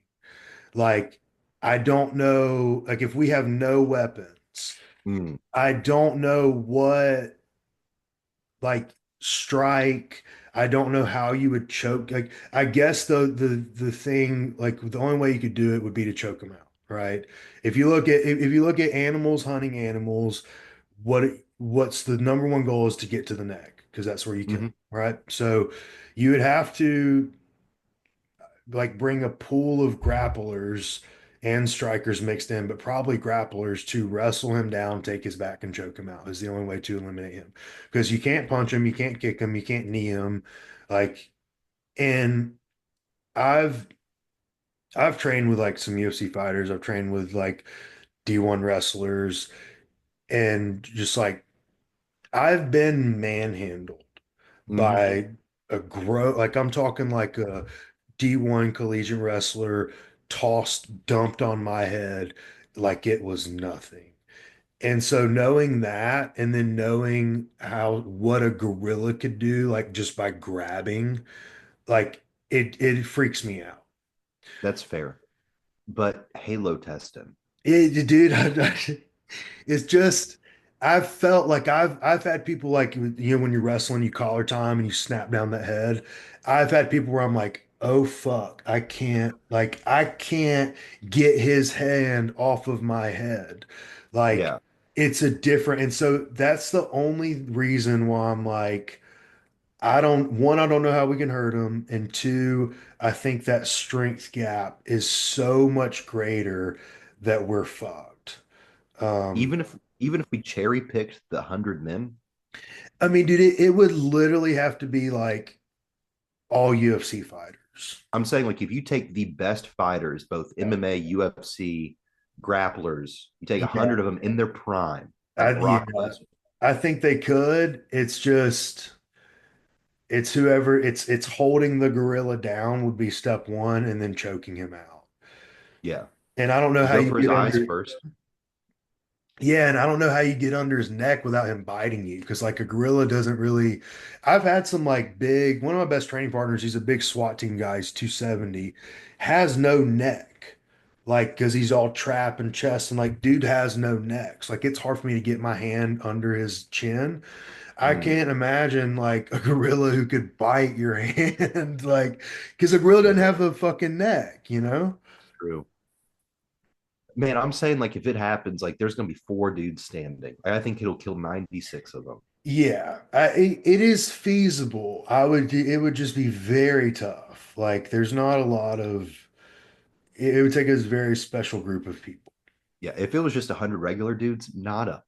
Like, I don't know, like if we have no weapons, Mm, I don't know what like strike. I don't know how you would choke. Like, I guess the thing, like the only way you could do it would be to choke them out, right? If you look at animals hunting animals, what's the number one goal is to get to the neck because that's where you kill, hmm 'em, right? So you would have to like bring a pool of grapplers and strikers mixed in, but probably grapplers to wrestle him down, take his back, and choke him out is the only way to eliminate him. Because you can't punch him, you can't kick him, you can't knee him. Like, and I've I've trained with like some UFC fighters, I've trained with like D1 wrestlers, and just like I've been manhandled hmm by like I'm talking like a D1 collegiate wrestler dumped on my head like it was nothing. And so knowing that and then knowing what a gorilla could do, like just by grabbing, like it freaks me out. That's fair. But Halo testing. Dude, it's just I've felt like I've had people like when you're wrestling, you collar time and you snap down that head. I've had people where I'm like, oh fuck, I can't get his hand off of my head. Like Yeah. it's a different, and so that's the only reason why I'm like, I don't know how we can hurt him, and two, I think that strength gap is so much greater that we're fucked. Um, Even if we cherry picked the 100 men, I mean, dude, it would literally have to be like all UFC fighters. I'm saying like if you take the best fighters, both Yeah. MMA, UFC, grapplers, you take a Yeah. hundred of them in their prime, like Yeah, Brock Lesnar. I think they could. It's whoever it's holding the gorilla down would be step one, and then choking him out. Yeah. And I don't know You how go you for his get eyes under. first. Yeah, and I don't know how you get under his neck without him biting you because like a gorilla doesn't really. I've had some like big, one of my best training partners, he's a big SWAT team guy, he's 270, has no neck. Like, because he's all trap and chest, and like, dude has no necks. Like, it's hard for me to get my hand under his chin. I Mm, can't imagine like a gorilla who could bite your hand, like, because a gorilla doesn't yeah, have the fucking neck, you know? true. Man, I'm saying like if it happens, like there's gonna be four dudes standing. I think it'll kill 96 of them. Yeah, it is feasible. It would just be very tough. Like, there's not a lot of, it would take a very special group of people. Yeah, if it was just 100 regular dudes, not a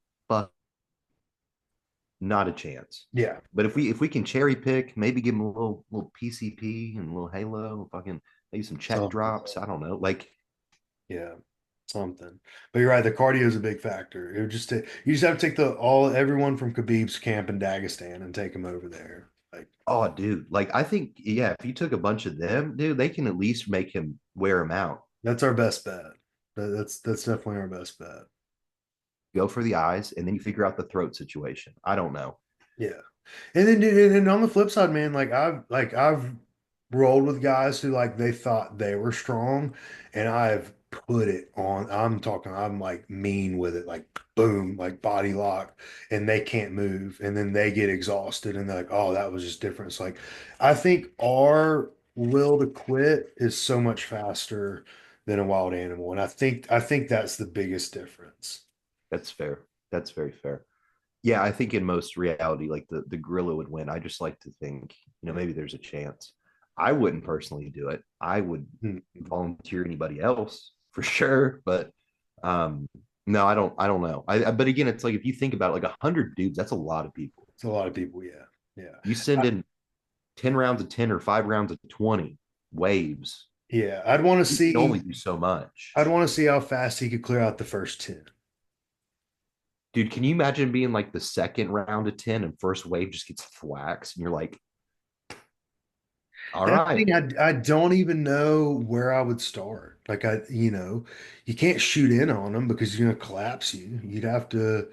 chance. Yeah, But if we can cherry pick, maybe give them a little PCP and a little Halo, fucking maybe some check something. drops. I don't know. Like Yeah, something. But you're right, the cardio is a big factor. It would just take, you just have to take everyone from Khabib's camp in Dagestan and take them over there. Like Oh, dude. Like, I think, yeah, if you took a bunch of them, dude, they can at least make him wear him out. that's our best bet. That's definitely our best bet. Go for the eyes, and then you figure out the throat situation. I don't know. Yeah. And then and on the flip side, man, I've rolled with guys who like they thought they were strong and I've put it on. I'm like mean with it, like boom, like body lock, and they can't move. And then they get exhausted and they're like, oh, that was just different. It's like I think our will to quit is so much faster than a wild animal. And I think that's the biggest difference. That's fair. That's very fair. Yeah, I think in most reality, like the gorilla would win. I just like to think, maybe there's a chance. I wouldn't personally do it. I would Hmm. volunteer anybody else for sure, but um, no, I don't know. But again, it's like if you think about it, like 100 dudes, that's a lot of people. It's a lot of people, yeah. Yeah. You send in 10 rounds of 10 or 5 rounds of 20 waves. Yeah, You can only do so much. I'd want to see how fast he could clear out the first 10. Dude, can you imagine being like the second round of 10 and first wave just gets thwacks and you're like, all That's the right. thing, I don't even know where I would start. You can't shoot in on him because he's gonna collapse you. You'd have to,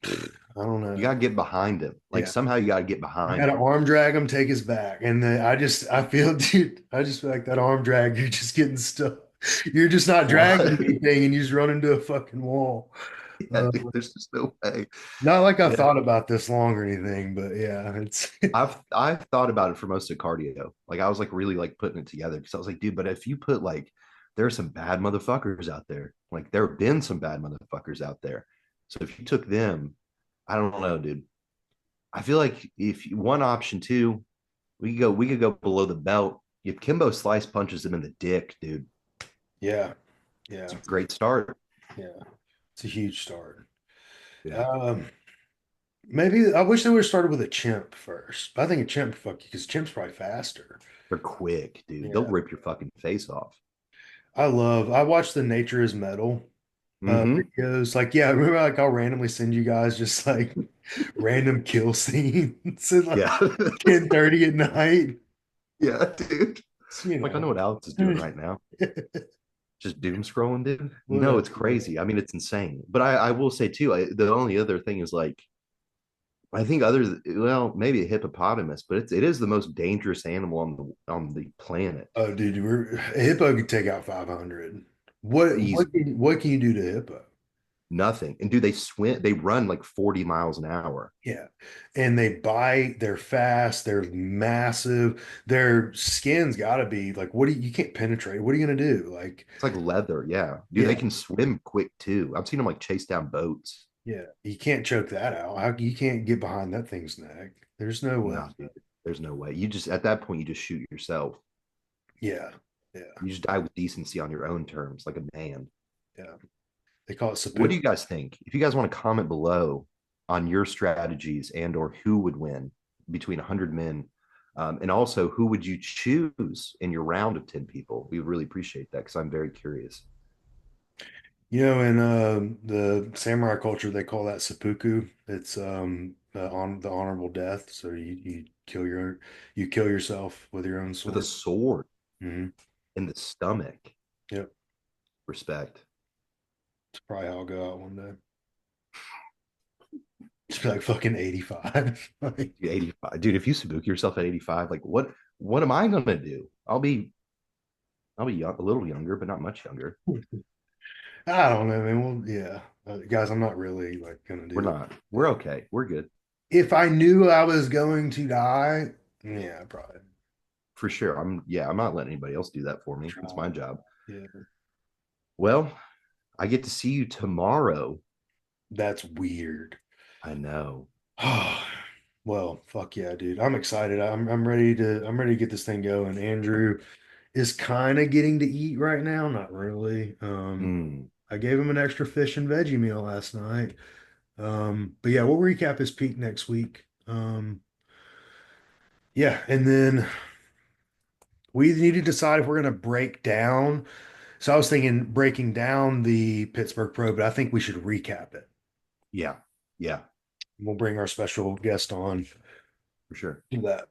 I don't You know. gotta get behind him. Like Yeah. somehow you gotta get You behind gotta him. arm drag him, take his back. And then I feel, dude, I just feel like that arm drag, you're just getting stuck. You're just not dragging What? anything and you just run into a fucking wall. Yeah, Uh, dude, there's just no way. Not like I've Yeah. thought about this long or anything, but yeah, it's I've thought about it for most of cardio. Like I was like really like putting it together because I was like, dude, but if you put like there's some bad motherfuckers out there. Like there have been some bad motherfuckers out there. So if you took them, I don't know, dude. I feel like if one option too, we could go below the belt. If Kimbo slice punches him in the dick, dude, yeah, it's yeah, a great start. yeah. It's a huge start. Yeah. Um, Maybe I wish they would have started with a chimp first. But I think a chimp fuck you because chimp's probably faster. They're quick, dude. They'll Yeah. rip your fucking face off. I watched the Nature is Metal Mm-hmm. videos. Like, yeah, I remember like I'll randomly send you guys just like random kill scenes at like Yeah. 10:30 at night. Yeah, dude. It's, you Like I know know. what Alex is doing right now. Just doom scrolling, dude. No, Whatever. it's crazy. I mean, it's insane. But I will say too, the only other thing is like I think well, maybe a hippopotamus, but it is the most dangerous animal on the planet. Oh, dude, a hippo could take out 500. What Easy. what can you do to a hippo? Nothing. And do they swim? They run like 40 miles an hour. Yeah. And they bite, they're fast, they're massive. Their skin's gotta be like, you can't penetrate. What are you gonna do? Like, It's like leather. Yeah. Dude, they yeah, can swim quick too. I've seen them like chase down boats. yeah. You can't choke that out. You can't get behind that thing's neck. There's no way. No, dude, there's no way. You just at that point you just shoot yourself. Yeah, yeah, You just die with decency on your own terms, like a man. yeah. They call it What do seppuku. you guys think? If you guys want to comment below on your strategies and or who would win between 100 men, and also who would you choose in your round of 10 people? We would really appreciate that because I'm very curious. In the samurai culture, they call that seppuku. It's the honorable death. So you kill yourself with your own With a sword. sword Hmm. in the stomach. Yep. Respect. It's probably how I'll go out one day. Just be like fucking 85. Like, Dude, 85. Dude, if you sabuki yourself at 85, like what am I gonna do? I'll be young, a little younger, but not much younger. I don't know, man. Well, yeah, guys, I'm not really like gonna We're do not. that. We're okay. We're good. If I knew I was going to die, yeah, probably For sure. I'm not letting anybody else do that for me. It's try. my job. Yeah, Well, I get to see you tomorrow. that's weird. I know. Well, fuck yeah, dude. I'm excited. I'm ready to get this thing going. Andrew is kind of getting to eat right now, not really. Mm, I gave him an extra fish and veggie meal last night. But yeah, we'll recap his peak next week. Yeah, and then we need to decide if we're gonna break down. So I was thinking breaking down the Pittsburgh Pro, but I think we should recap it. yeah. Yeah. We'll bring our special guest on. For sure. Do that.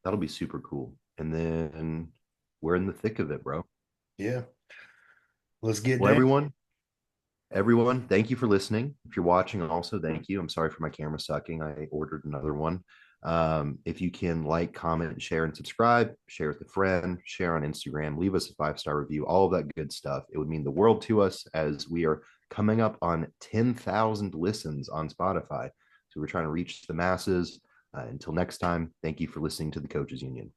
That'll be super cool. And then we're in the thick of it, bro. Yeah. Let's get Well, down. everyone, thank you for listening. If you're watching, also thank you. I'm sorry for my camera sucking. I ordered another one. If you can like, comment, share, and subscribe, share with a friend, share on Instagram, leave us a 5-star review, all of that good stuff. It would mean the world to us as we are coming up on 10,000 listens on Spotify. So we're trying to reach the masses. Until next time, thank you for listening to the Coaches Union.